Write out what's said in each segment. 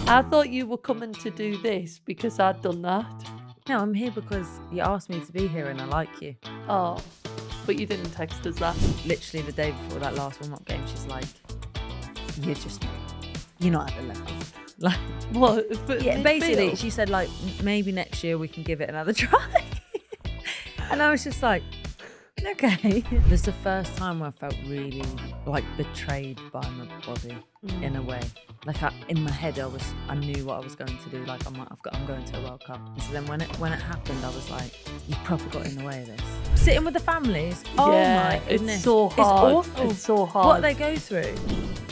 I thought you were coming to do this because I'd done that. No, I'm here because you asked me to be here and I like you. Oh, but you didn't text us that. Literally the day before that last warm-up game, she's like, you're not at the level. Like, What? yeah, basically, she said, like, maybe next year we can give it another try. And I was just like, okay. This is the first time where I felt really, like, betrayed by my body in a way. Like, in my head, I knew what I was going to do. Like, I'm going to a World Cup. And so then when it happened, I was like, you proper got in the way of this. Sitting with the families. Oh my goodness. It's so hard. It's awful. It's so hard. What they go through.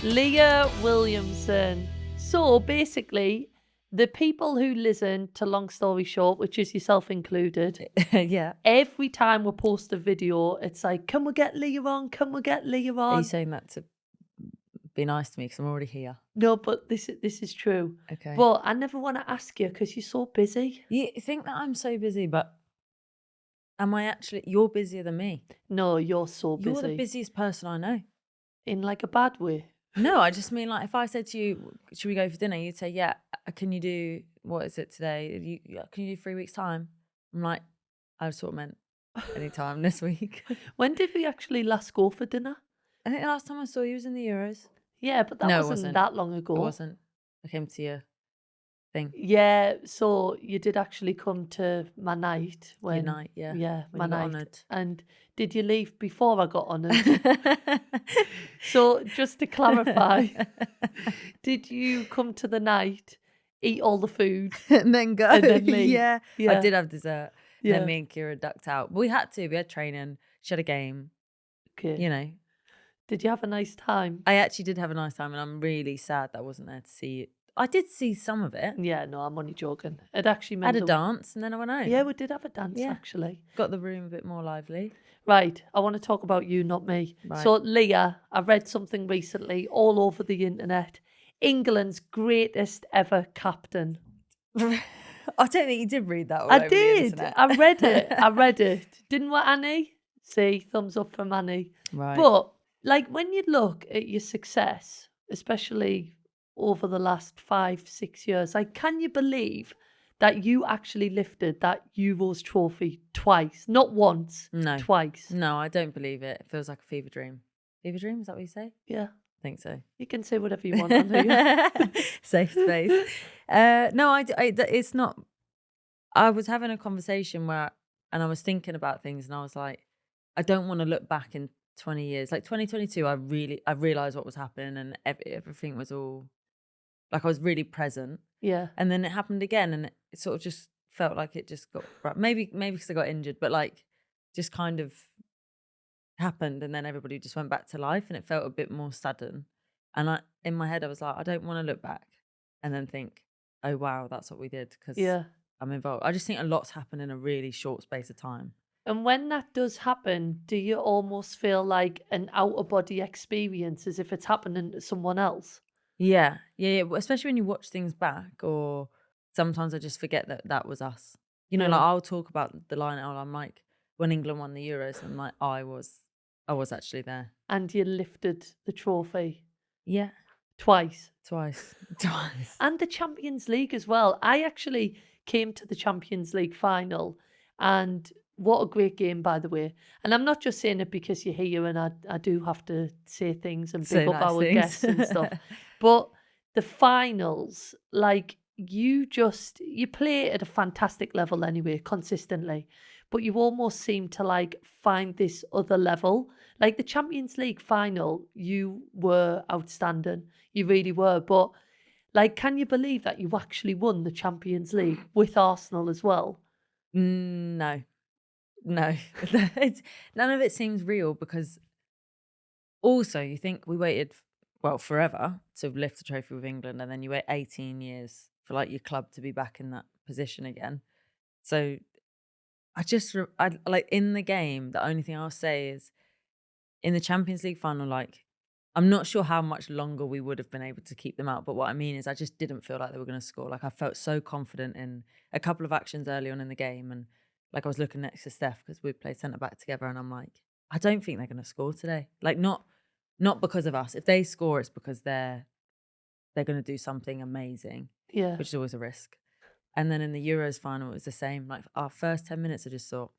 Leah Williamson. So basically, the people who listen to Long Story Short, which is yourself included, yeah. every time we post a video, it's like, can we get Leah on? Can we get Leah on? Are you saying that to be nice to me because I'm already here? No, but this is true. Okay. But I never want to ask you because you're so busy. You think that I'm so busy, but am I actually? You're busier than me. No, you're so busy. You're the busiest person I know. In like a bad way. No, I just mean like if I said to you, should we go for dinner? You'd say, yeah. Can you do, what is it today? Can you do 3 weeks time? I'm like, I sort of meant anytime this week. When did we actually last go for dinner? I think the last time I saw you was in the Euros. Yeah, but that wasn't that long ago. It wasn't. I came to your thing. Yeah, so you did actually come to my night. Your night, yeah. Yeah, when my you got night. honoured. And did you leave before I got honoured? So just to clarify, did you come to the night, eat all the food, and then go? And then leave? Yeah. I did have dessert. Yeah. Then me and Kira ducked out. But we had to. We had training. She had a game. Okay. You know. Did you have a nice time? I actually did have a nice time, and I'm really sad that I wasn't there to see it. I did see some of it. Yeah, no, I'm only joking. It actually I meant had a dance, and then I went home. Yeah, we did have a dance actually. Got the room a bit more lively. Right, I want to talk about you, not me. Right. So, Leah, I read something recently all over the internet. England's greatest ever captain. I don't think you did read that. I did. I read it. I read it. Didn't what, Annie? See, thumbs up from Annie. Right. But, like, when you look at your success, especially over the last 5-6 years, like, can you believe that you actually lifted that Euros trophy twice? Not once. No. Twice. No, I don't believe it. It feels like a fever dream. Fever dream? Is that what you say? Yeah. I think so. You can say whatever you want on here. Safe space. No, it's not. I was having a conversation and I was thinking about things, and I was like, I don't want to look back in 20 years. Like 2022, I realised what was happening, and everything was all, like, I was really present. Yeah. And then it happened again, and it sort of just felt like it just got, maybe because I got injured, but like just kind of happened, and then everybody just went back to life, and it felt a bit more sudden. And in my head I was like, I don't want to look back and then think, oh wow, that's what we did, because I'm involved. I just think a lot's happened in a really short space of time. And when that does happen, do you almost feel like an out-of-body experience, as if it's happening to someone else? Yeah. Especially when you watch things back, or sometimes I just forget that was us. You know, like I'll talk about the line out. I'm like, when England won the Euros, and like I was actually there. And you lifted the trophy. Yeah. Twice. And the Champions League as well. I actually came to the Champions League final, and what a great game, by the way. And I'm not just saying it because you're here, and I do have to say things and pick up nice our things. guests and stuff. But the finals, like, you play at a fantastic level anyway, consistently. But you almost seem to like find this other level. Like the Champions League final, you were outstanding. You really were. But like, can you believe that you actually won the Champions League with Arsenal as well? No. None of it seems real, because also you think we waited, well, forever to lift the trophy with England, and then you wait 18 years for like your club to be back in that position again. So I like, in the game, the only thing I'll say is in the Champions League final, like, I'm not sure how much longer we would have been able to keep them out, but what I mean is I just didn't feel like they were going to score. Like, I felt so confident in a couple of actions early on in the game, and like I was looking next to Steph because we played centre back together, and I'm like, I don't think they're going to score today. Like, not because of us. If they score, it's because they're going to do something amazing. Yeah. which is always a risk. And then in the Euros final, it was the same. Like our first 10 minutes, I just thought,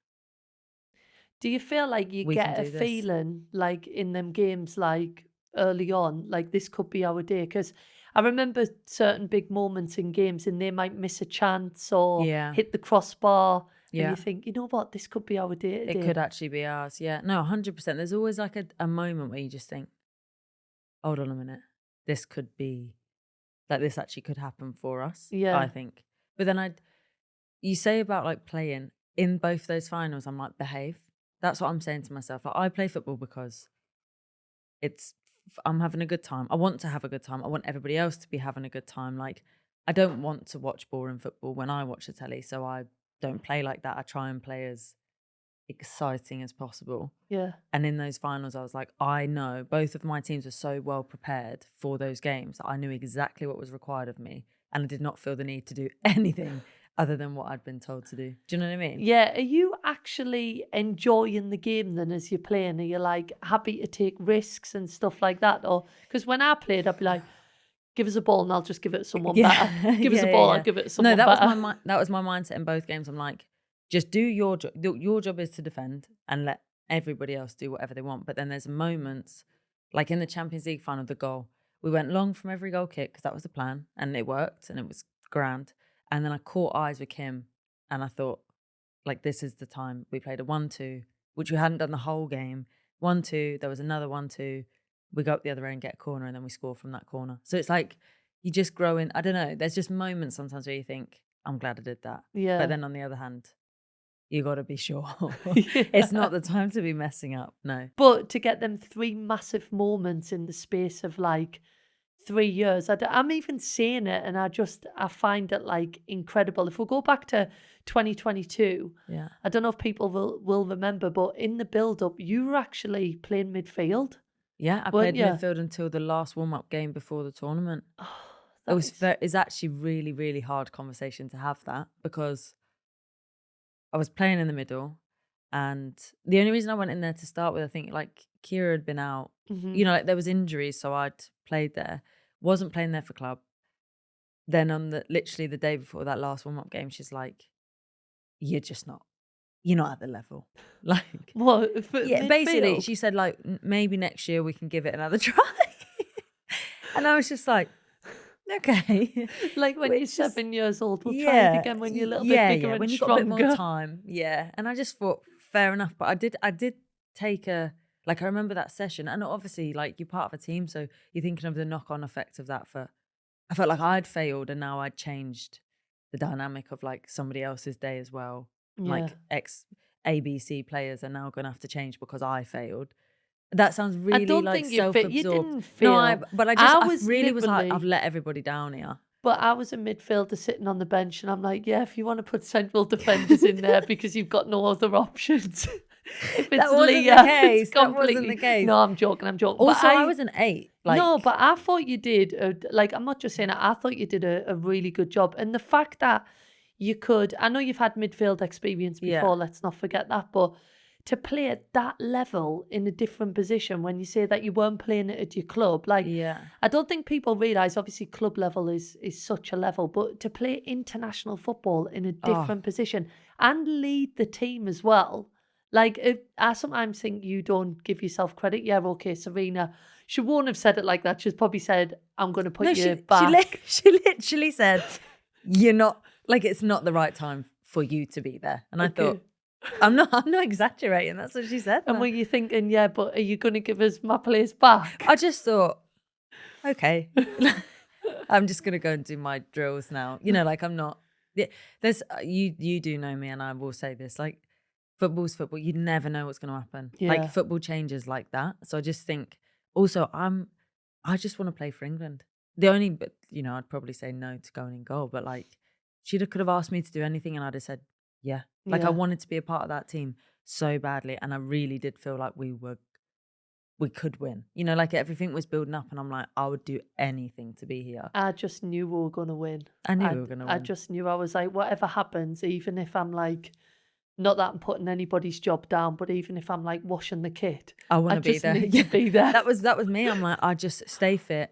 Do you feel like you we can get a do this. feeling like in them games, like early on, like this could be our day? Because I remember certain big moments in games and they might miss a chance or Yeah. hit the crossbar. And Yeah. you think, you know what, this could be our day today. It could actually be ours. Yeah. No, 100%. There's always like a moment where you just think, hold on a minute. This could be, like this actually could happen for us. Yeah. I think. But then you say about like playing in both those finals, I'm like, behave. That's what I'm saying to myself. Like I play football because I'm having a good time. I want to have a good time. I want everybody else to be having a good time. Like I don't want to watch boring football when I watch the telly. So I don't play like that. I try and play as exciting as possible. Yeah. And in those finals, I was like, I know both of my teams were so well prepared for those games that I knew exactly what was required of me. And I did not feel the need to do anything other than what I'd been told to do. Do you know what I mean? Yeah. Are you actually enjoying the game then as you're playing? Are you like happy to take risks and stuff like that? Or because when I played, I'd be like, give us a ball and I'll just give it to someone better. Give us a ball, I'll give it to someone that better. that was my mindset in both games. I'm like, just do your job. Your job is to defend and let everybody else do whatever they want. But then there's moments, like in the Champions League final, the goal, we went long from every goal kick because that was the plan and it worked and it was grand. And then I caught eyes with Kim and I thought, like, this is the time. We played a 1-2, which we hadn't done the whole game. 1-2, there was another 1-2. We go up the other end, get a corner, and then we score from that corner. So it's like you just grow in. I don't know. There's just moments sometimes where you think, I'm glad I did that. Yeah. But then on the other hand, you got to be sure. Yeah. It's not the time to be messing up. No. But to get them 3 massive moments in the space of like 3 years, I'm even saying it and I find it like incredible. If we go back to 2022, Yeah. I don't know if people will remember, but in the build-up, you were actually playing midfield. Yeah, I Weren't played you? midfield until the last warm-up game before the tournament. It's actually really, really hard conversation to have that because I was playing in the middle and the only reason I went in there to start with, I think like Kira had been out, you know, like there was injuries, so I'd played there, wasn't playing there for club. Then on literally the day before that last warm-up game, she's like, you're not at the level. Like, What? yeah, basically midfield? she said like, maybe next year we can give it another try. And I was just like, okay. Like when you're Which is- 7 years old, we'll try it again when you're a little bit bigger and when you've stronger. got a bit more time. Yeah. And I just thought, fair enough. But I did take I remember that session. And obviously, like, you're part of a team. So you're thinking of the knock-on effect of that I felt like I'd failed and now I'd changed the dynamic of like somebody else's day as well. Yeah. Like ABC players are now going to have to change because I failed. That sounds really I don't like think you self-absorbed. you didn't fail. No, but I was really was like, literally- I've let everybody down here. But I was a midfielder sitting on the bench and I'm like, yeah, if you want to put central defenders in there because you've got no other options. If it's That wasn't the Leah, case. it's That wasn't completely... the case. No, I'm joking. Also, But I was an 8. Like, no, but I thought you did, like, I'm not just saying it, I thought you did a really good job. And the fact that you could, I know you've had midfield experience before, Yeah. let's not forget that, but to play at that level in a different position when you say that you weren't playing it at your club, like, yeah, I don't think people realise, obviously, club level is such a level, but to play international football in a different position and lead the team as well, like, I sometimes think you don't give yourself credit. Yeah, okay, Sarina, she won't have said it like that. She's probably said, I'm going to put you back. She literally said, "You're not like it's not the right time for you to be there." And I thought, I'm not exaggerating. That's what she said. And were you thinking, yeah, but are you going to give us my place back? I just thought, okay, I'm just gonna go and do my drills now. You know, like I'm not. There's you do know me, and I will say this: like, football's football. You never know what's going to happen. Yeah. Like, football changes like that. So I just think, also, I just want to play for England. But I'd probably say no to going in goal. But like, she could have asked me to do anything, and I'd have said yeah. Like, Yeah. I wanted to be a part of that team so badly, and I really did feel like we could win. You know, like everything was building up, and I'm like, I would do anything to be here. I just knew we were going to win. I knew we were going to win. I just knew. I was like, whatever happens, even if I'm like, not that I'm putting anybody's job down, but even if I'm like washing the kit, I want to be there. Need to be there. That was me. I'm like, I just stay fit,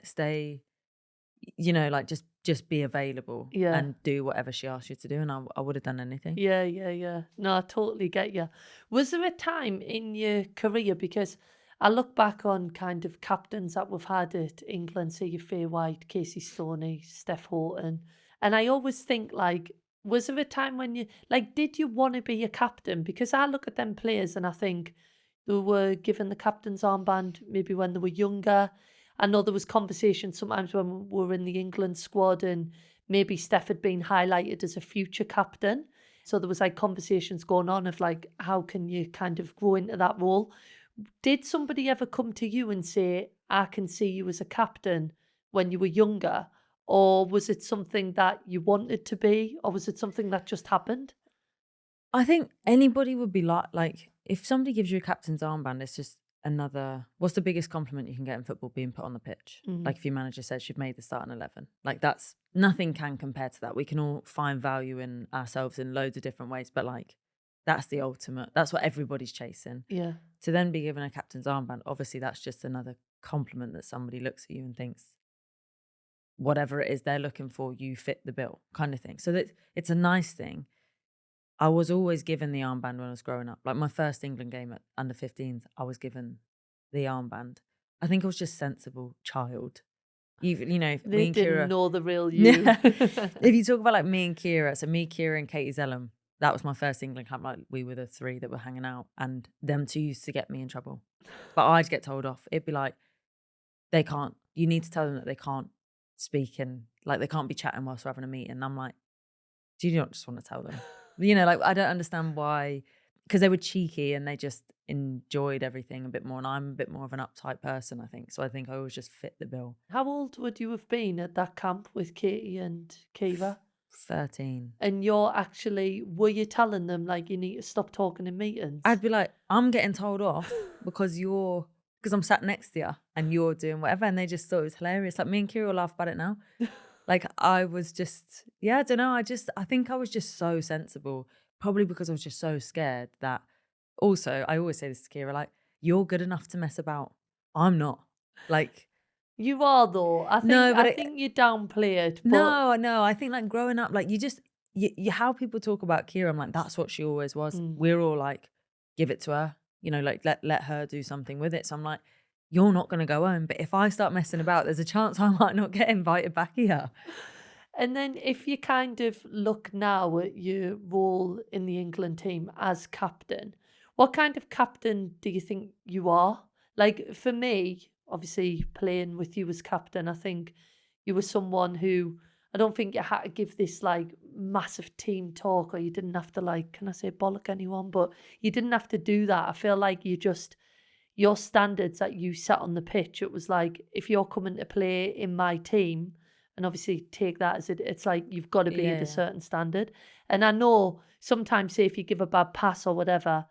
like just just be available Yeah. and do whatever she asked you to do, and I would have done anything. Yeah. No, I totally get you. Was there a time in your career, because I look back on kind of captains that we've had at England, say your Faye White, Casey Stoney, Steph Houghton, and I always think like, was there a time when you like, did you want to be a captain? Because I look at them players and I think they were given the captain's armband maybe when they were younger. I know there was conversation sometimes when we were in the England squad and maybe Steph had been highlighted as a future captain. So there was like conversations going on of like, how can you kind of grow into that role? Did somebody ever come to you and say, I can see you as a captain when you were younger? Or was it something that you wanted to be? Or was it something that just happened? I think anybody would be like if somebody gives you a captain's armband, it's just another. What's the biggest compliment you can get in football? Being put on the pitch. Mm. Like if your manager says you've made the starting 11, like that's nothing can compare to that. We can all find value in ourselves in loads of different ways, but like that's the ultimate. That's what everybody's chasing. Yeah. To then be given a captain's armband, obviously that's just another compliment that somebody looks at you and thinks whatever it is they're looking for, you fit the bill, kind of thing. So that it's a nice thing. I was always given the armband when I was growing up. Like my first England game at under 15s, I was given the armband. I think I was just sensible child. You know, if They me and didn't Kira. know the real you. Yeah. If you talk about like me and Kira, so me, Kira, and Katie Zellum, that was my first England camp. Like we were the three that were hanging out, and them two used to get me in trouble. But I'd get told off. It'd be like, they can't. You need to tell them that they can't speak and like they can't be chatting whilst we're having a meeting. And I'm like, do you not just want to tell them? You know, like I don't understand why, because they were cheeky and they just enjoyed everything a bit more. And I'm a bit more of an uptight person, I think. So I think I always just fit the bill. How old would you have been at that camp with Katie and Kiva? 13. And were you telling them like you need to stop talking in meetings? I'd be like, I'm getting told off because I'm sat next to you and you're doing whatever. And they just thought it was hilarious. Like me and Kira will laugh about it now. Like I was just, yeah, I don't know. I think I was just so sensible, probably because I was just so scared that also, I always say this to Kira, like, you're good enough to mess about. I'm not. Like, You are though. no, but I think you downplay it, but no, I think like growing up, like you how people talk about Kira, I'm like, that's what she always was. We're all like, give it to her, you know, like let her do something with it. So I'm like, you're not gonna go home. But if I start messing about, there's a chance I might not get invited back here. And then if you kind of look now at your role in the England team as captain, what kind of captain do you think you are? Like for me, obviously playing with you as captain, I think you were someone who I don't think you had to give this like massive team talk, or you didn't have to like, can I say bollock anyone? But you didn't have to do that. I feel like your standards that you set on the pitch, it was like, if you're coming to play in my team, and obviously take that as it's like you've got to be at a Yeah. certain standard. And I know sometimes, say if you give a bad pass or whatever,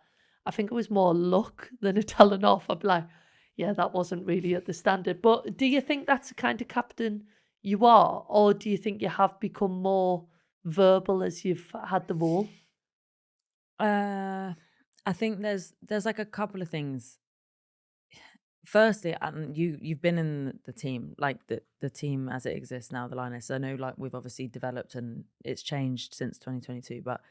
I think it was more luck than a telling off. I'd be like, yeah, that wasn't really at the standard. But do you think that's the kind of captain you are, or do you think you have become more verbal as you've had the role? I think there's like a couple of things. Firstly, and you've been in the team, like the team as it exists now, the Lionesses. I know like we've obviously developed and it's changed since 2022, but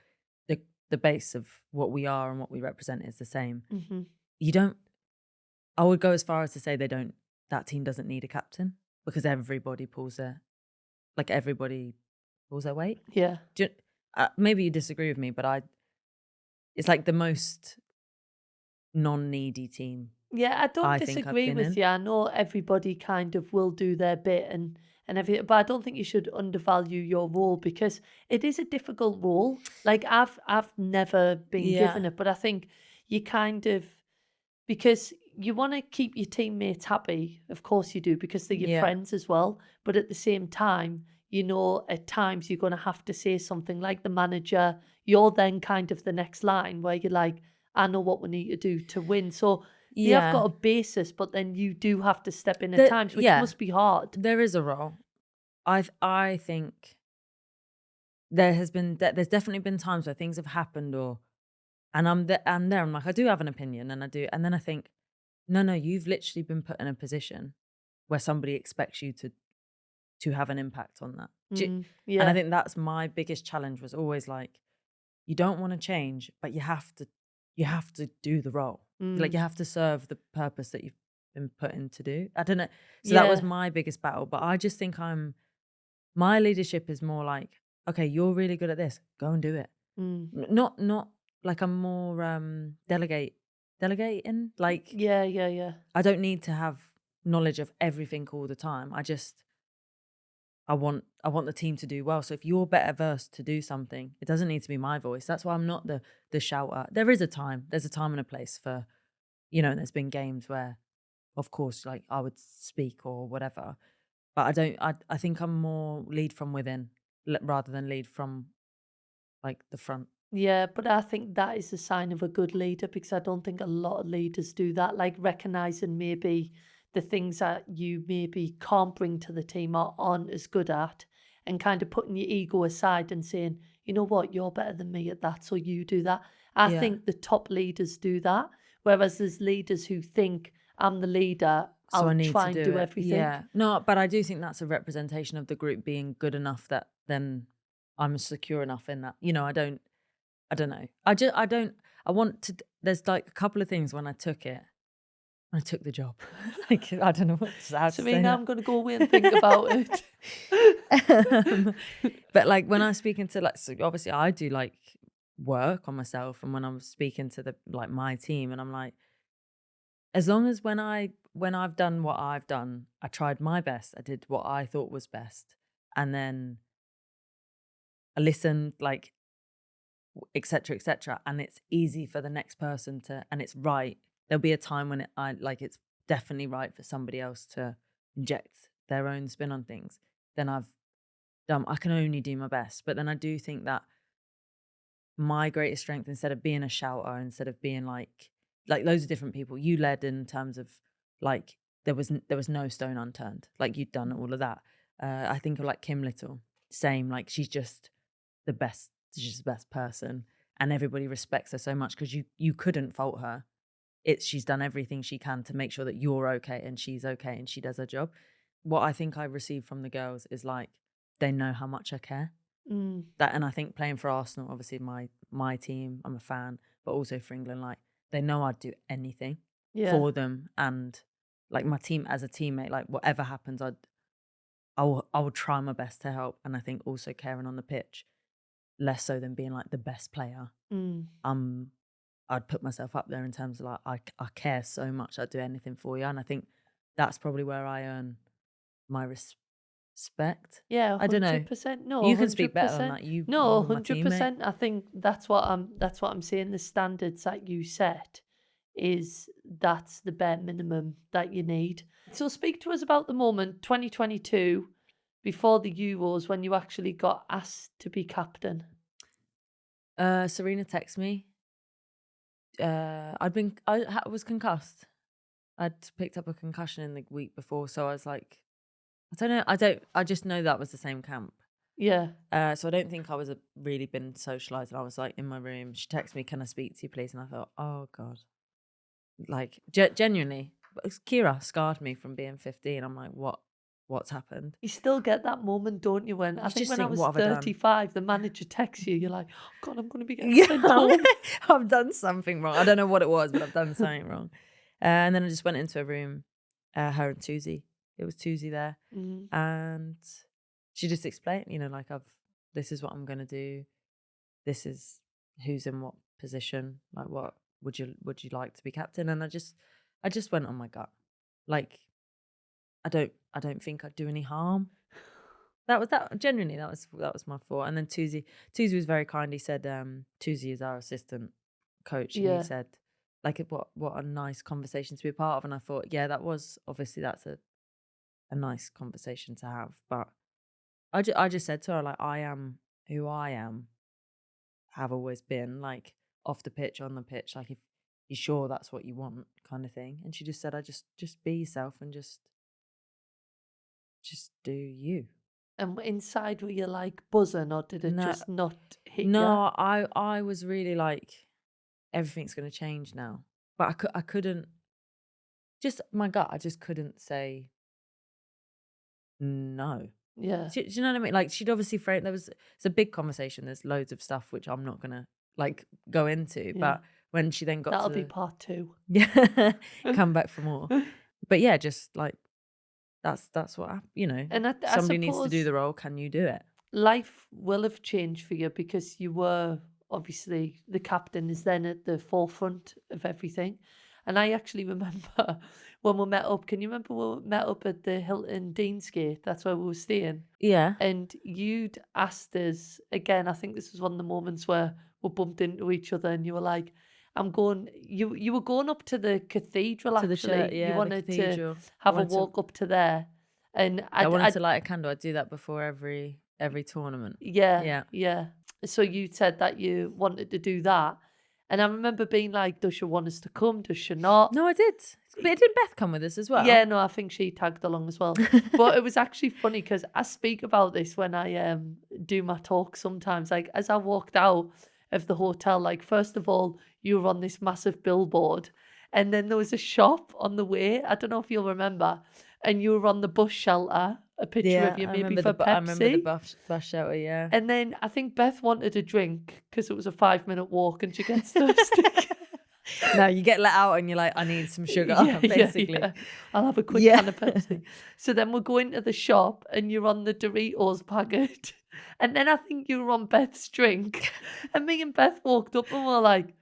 the base of what we are and what we represent is the same. Hmm. You don't. I would go as far as to say that team doesn't need a captain because everybody everybody pulls their weight. Yeah. Maybe you disagree with me, but it's like the most non-needy team. Yeah, I don't I think I've disagree been with in. you. I know everybody kind of will do their bit and everything, but I don't think you should undervalue your role because it is a difficult role. Like I've never been given Yeah. it, but I think you kind of, because you want to keep your teammates happy, of course you do, because they're your Yeah. friends as well. But at the same time, you know, at times you're going to have to say something like the manager. You're then kind of the next line where you're like, I know what we need to do to win. So they have Yeah. got a basis, but then you do have to step in at times, which Yeah. must be hard. There is a role. I think there's definitely been times where things have happened and I'm there. I'm like, I do have an opinion and I do. And then I think, no, you've literally been put in a position where somebody expects you to to have an impact on that. And Yeah. I think that's my biggest challenge, was always like, you don't want to change, but you have to do the role. Like, you have to serve the purpose that you've been put in to do. I don't know. So that was Yeah. my biggest battle. But I just think my leadership is more like, okay, you're really good at this. Go and do it. Not like, I'm more delegating. Like, Yeah. I don't need to have knowledge of everything all the time. I want the team to do well. So if you're better versed to do something, it doesn't need to be my voice. That's why I'm not the shouter. There's a time and a place for, there's been games where, of course, like, I would speak or whatever, but I think I'm more lead from within, rather than lead from, like, the front. Yeah, but I think that is a sign of a good leader, because I don't think a lot of leaders do that. Like recognizing maybe the things that you maybe can't bring to the team or aren't as good at, and kind of putting your ego aside and saying, you know what, you're better than me at that, so you do that. I Yeah. think the top leaders do that. Whereas there's leaders who think, I'm the leader, So I I'll need to try and do do it. everything. Yeah. No, but I do think that's a representation of the group being good enough that then I'm secure enough in that. I don't know. I don't, I want to, there's like a couple of things when I took the job. Like, I don't know how to say Serena, that. I'm going to go away and think about it. But like, when I'm speaking to, like, so obviously I do like work on myself, and when I'm speaking to my team, and I'm like, as long as when I've done what I've done, I tried my best, I did what I thought was best, and then I listened, like, etc., and it's easy for the next person to, and it's right. There'll be a time when it's definitely right for somebody else to inject their own spin on things. Then I can only do my best. But then I do think that my greatest strength, instead of being a shouter, instead of being like loads of different people, you led in terms of, like, there was no stone unturned. Like, you'd done all of that. I think of, like, Kim Little, same. Like, she's just the best. She's the best person, and everybody respects her so much because you couldn't fault her. She's done everything she can to make sure that you're okay and she's okay and she does her job. What I think I received from the girls is, like, they know how much I care. Mm, And I think playing for Arsenal, obviously my team, I'm a fan, but also for England, like, they know I'd do anything yeah. for them, and, like, my team as a teammate, like, whatever happens, I will try my best to help. And I think also caring on the pitch, less so than being, like, the best player. Mm. I'd put myself up there in terms of, like, I care so much, I'd do anything for you, and I think that's probably where I earn my respect. Yeah, I don't know. 100%. No, You can speak better than 100%. that. You No, were my teammate. 100%. I think that's what I'm saying. The standards that you set that's the bare minimum that you need. So speak to us about the moment, 2022, before the Euros, when you actually got asked to be captain. Sarina texted me. I was concussed. I'd picked up a concussion in the week before, so I was like, I don't know. I just know that was the same camp. Yeah. So I don't think I was really been socialized. And I was, like, in my room. She texted me, "Can I speak to you, please?" And I thought, oh God, like, genuinely, Kira scarred me from being 15. I'm like, what's happened? You still get that moment, don't you? When I You think just when I think, was what have I done? 35, the manager texts you, you're like, oh God, I'm going to be getting Yeah, sent home. I've done something wrong. I don't know what it was, but I've done something wrong. And then I just went into a room, her and Tuzi. It was Tuzi there. Mm. And she just explained, like, this is what I'm going to do. This is who's in what position. Like, what would you like to be captain? And I just went on my gut. Like, I don't think I'd do any harm. Genuinely, that was my thought. And then Tuzi was very kind. He said, Tuzi is our assistant coach, and he Yeah. said, like, what a nice conversation to be a part of. And I thought, yeah, that's a nice conversation to have. But I just said to her, like, I am who I am, have always been, like, off the pitch, on the pitch, like, if you're sure that's what you want, kind of thing. And she just said, I just be yourself and just do you. And inside, were you like buzzing, or did it No, just not hit you? no, I was really like, everything's going to change now. But I couldn't, just my gut, I just couldn't say no. Yeah. Do you know what I mean? Like, she'd obviously it's a big conversation. There's loads of stuff which I'm not gonna like go into. Yeah. But when she then got That'll to be part 2. yeah, come back for more. But yeah, just like that's what And I somebody needs to do suppose the role. Can you do it? life will have changed for you because you were obviously the captain is then at the forefront of everything. And I actually remember when we met up. Can you remember when we met up at the Hilton Deansgate? That's where we were staying. Yeah. And you'd asked us again. I think this was one of the moments where we bumped into each other, and you were like, "I'm going." You were going up to the cathedral. To the Actually, church, you yeah, the wanted to cathedral. have a Wanted to- walk up to there, and I wanted I to light a candle. I'd do that before every tournament. yeah, Yeah. yeah. So you said that you wanted to do that. And I remember being like, does she want us to come? Does she not? No, I did. But did Beth come with us as well? Yeah, no, I think she tagged along as well. But it was actually funny because I speak about this when I do my talk sometimes. Like, as I walked out of the hotel, like, first of all, you were on this massive billboard. And then there was a shop on the way. I don't know if you'll remember. And you were on the bus shelter, a picture Yeah, of you I maybe remember for I remember the Pepsi. bus shelter. Yeah. And then I think Beth wanted a drink because it was a 5-minute walk and she gets thirsty. No, you get let out and you're like, I need some sugar, basically. Yeah. I'll have a quick Yeah. can of Pepsi. So then we're going to the shop and you're on the Doritos packet. And then I think you were on Beth's drink. And me and Beth walked up and we're like,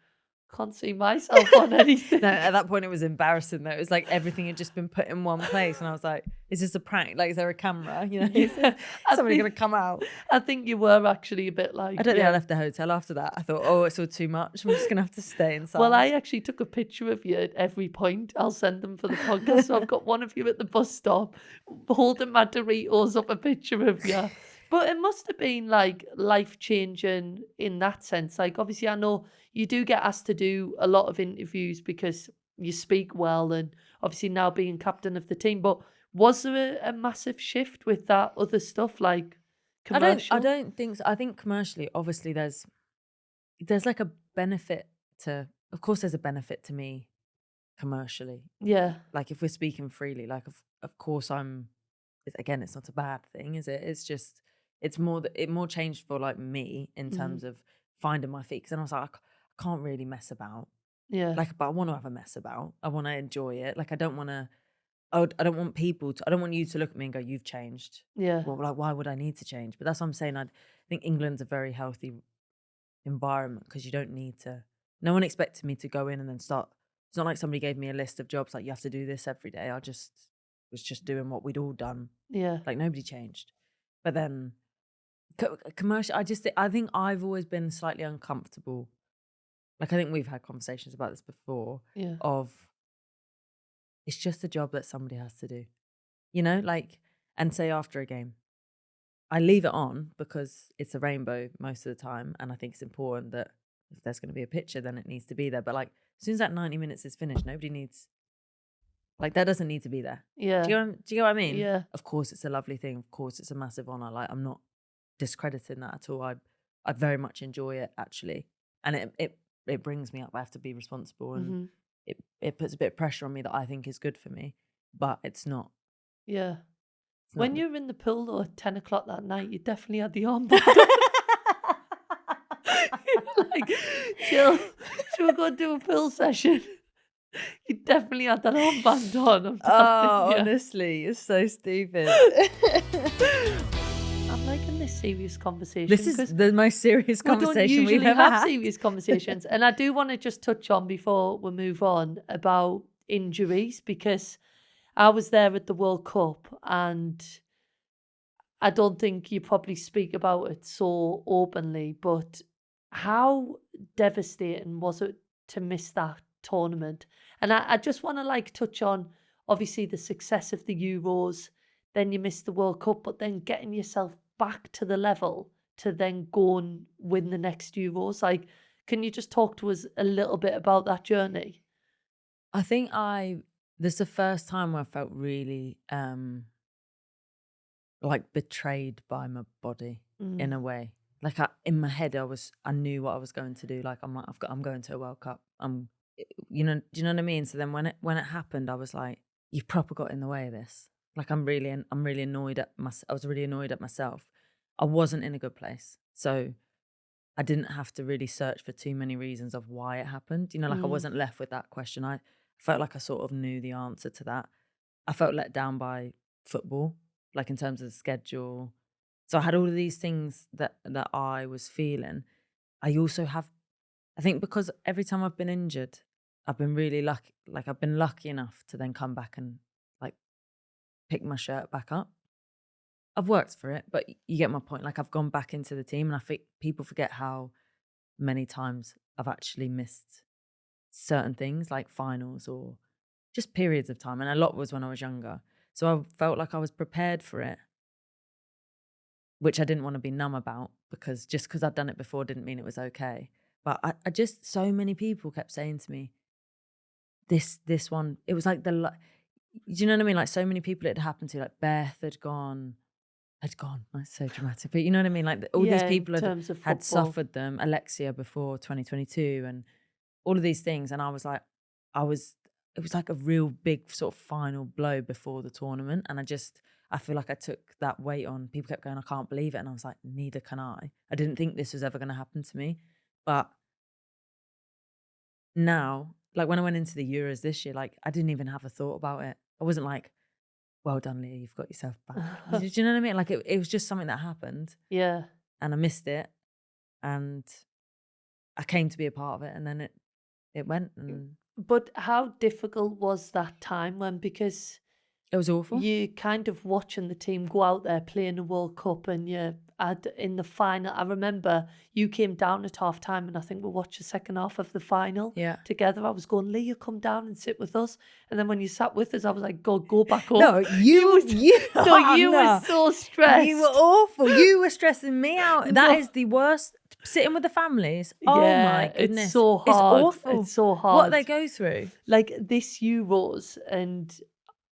can't see myself on anything. No, at that point it was embarrassing though. It was like everything had just been put in one place, and I was like, "Is this a prank? Like, is there a camera? You know, is Yeah, I somebody think- gonna come out?" I think you were actually a bit like, I don't think I yeah. left the hotel after that. I thought, "Oh, it's all too much. I'm just gonna have to stay inside." Well, I actually took a picture of you at every point. I'll send them for the podcast. So I've got one of you at the bus stop holding my Doritos up, a picture of you. But it must have been like life changing in that sense. Like, obviously, I know you do get asked to do a lot of interviews because you speak well, and obviously now being captain of the team. But was there a massive shift with that other stuff, like commercial? I don't think so. I think commercially, obviously, there's like a benefit to. Of course, there's a benefit to me commercially. Yeah, Like, if we're speaking freely, like of course again, it's not a bad thing, is it? It's just it's more that it more changed for like me in terms of finding my feet. Because then I was like, I can't really mess about. yeah, Like, but I want to have a mess about. I want to enjoy it. Like, I don't want to. I don't want people to. I don't want you to look at me and go, "You've changed." yeah, Well, like, why would I need to change? But that's what I'm saying. I think England's a very healthy environment because you don't need to. No one expected me to go in and then start. It's not like somebody gave me a list of jobs like you have to do this every day. I just was just doing what we'd all done. yeah, Like, nobody changed. But then commercial. I think I've always been slightly uncomfortable. Like, I think we've had conversations about this before. yeah, Of it's just a job that somebody has to do, you know. Like, and say after a game, I leave it on because it's a rainbow most of the time, and I think it's important that if there's going to be a picture, then it needs to be there. But like, as soon as that 90 minutes is finished, nobody needs. Like, that doesn't need to be there. yeah, Do you get what I mean? yeah. Of course, it's a lovely thing. Of course, it's a massive honor. Like, I'm not discrediting that at all. I very much enjoy it, actually, and it brings me up. I have to be responsible, and it puts a bit of pressure on me that I think is good for me, but it's not. Yeah. It's not When the- you were in the pool though at 10 o'clock that night, you definitely had the armband. Like, Jill, should we go and do a pool session? You definitely had that armband on. I'm telling you. Honestly, you're so stupid. I'm liking this serious conversation. This is 'cause the most serious we don't conversation we've usually ever have had. serious conversations. And I do want to just touch on before we move on about injuries, because I was there at the World Cup and I don't think you probably speak about it so openly, but how devastating was it to miss that tournament? And I just want to like touch on obviously the success of the Euros, then you miss the World Cup, but then getting yourself back to the level to then go and win the next Euros. Like, can you just talk to us a little bit about that journey? I think this is the first time where I felt really like betrayed by my body in a way. Like, in my head, I knew what I was going to do. Like, I'm going to a World Cup. Do you know what I mean? So then when it happened, I was like, you've proper got in the way of this. Like I'm really annoyed at I was really annoyed at myself. I wasn't in a good place. So I didn't have to really search for too many reasons of why it happened. You know, like I wasn't left with that question. I felt like I sort of knew the answer to that. I felt let down by football, like in terms of the schedule. So I had all of these things that I was feeling. I also have, I think because every time I've been injured, I've been really lucky. Like I've been lucky enough to then come back and like pick my shirt back up. I've worked for it, but you get my point. Like I've gone back into the team, and I think people forget how many times I've actually missed certain things like finals or just periods of time. And a lot was when I was younger. So I felt like I was prepared for it, which I didn't want to be numb about, because just because I'd done it before didn't mean it was okay. But I just, so many people kept saying to me, this one, it was like do you know what I mean? Like so many people it had happened to, like Beth had gone. That's so dramatic. But you know what I mean? Like all these Yeah, in people terms of had football. suffered them, Alexia before 2022 and all of these things. And I was like, it was like a real big sort of final blow before the tournament. And I feel like I took that weight on. People kept going, I can't believe it. And I was like, neither can I. I didn't think this was ever going to happen to me. But now, like when I went into the Euros this year, like I didn't even have a thought about it. I wasn't like, well done, Leah, you've got yourself back. Do you know what I mean? Like it was just something that happened Yeah. and I missed it and I came to be a part of it, and then it went, and But how difficult was that time when, because it was awful. you kind of watching the team go out there playing a World Cup, and you had in the final, I remember you came down at half time and I think we watched the second half of the final Yeah. together. I was going, Leah, come down and sit with us. And then when you sat with us, I was like, go back up. No, you So you were so stressed. You were awful. You were stressing me out. No. That is the worst. Sitting with the families. Oh Yeah, my goodness. it's so hard. It's awful. It's so hard. What they go through. Like this Euros, and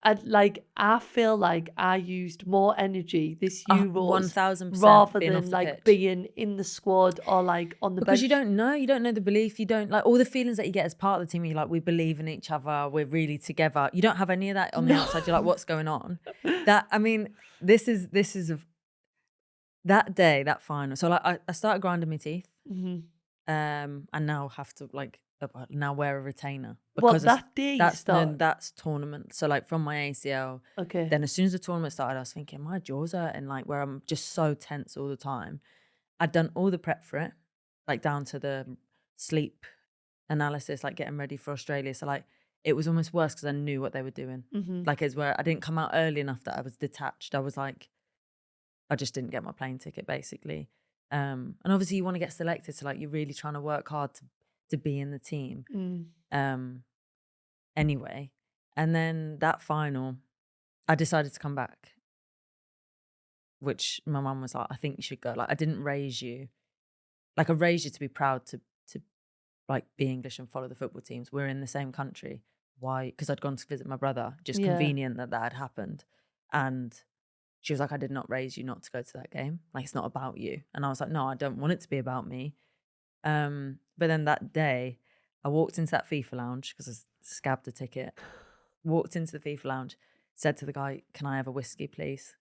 I feel like I used more energy this Euros 1000% rather being than off the like pitch. being in the squad or like on the Because bench. you don't know the belief, you don't like all the feelings that you get as part of the team. You're like, we believe in each other, we're really together. You don't have any of that on the outside. You're like, what's going on? This is that day, that final. So like I started grinding my teeth, and now have to like now wear a retainer because that day that's tournament. So like from my ACL, okay. Then as soon as the tournament started, I was thinking my jaws are and like where I'm just so tense all the time. I'd done all the prep for it, like down to the sleep analysis, like getting ready for Australia. So like it was almost worse because I knew what they were doing. Like it's where I didn't come out early enough that I was detached. I was like, I just didn't get my plane ticket basically. And obviously you want to get selected, so like you're really trying to work hard to be in the team. Anyway, and then that final, I decided to come back, which my mum was like, I think you should go. Like I didn't raise you, like I raised you to be proud to like be English and follow the football teams. We're in the same country. Why? Because I'd gone to visit my brother. Just convenient that had happened. And she was like, I did not raise you not to go to that game. Like, it's not about you. And I was like, no, I don't want it to be about me. But then that day, I walked into that FIFA lounge because I scabbed a ticket. Walked into the FIFA lounge, said to the guy, can I have a whiskey, please?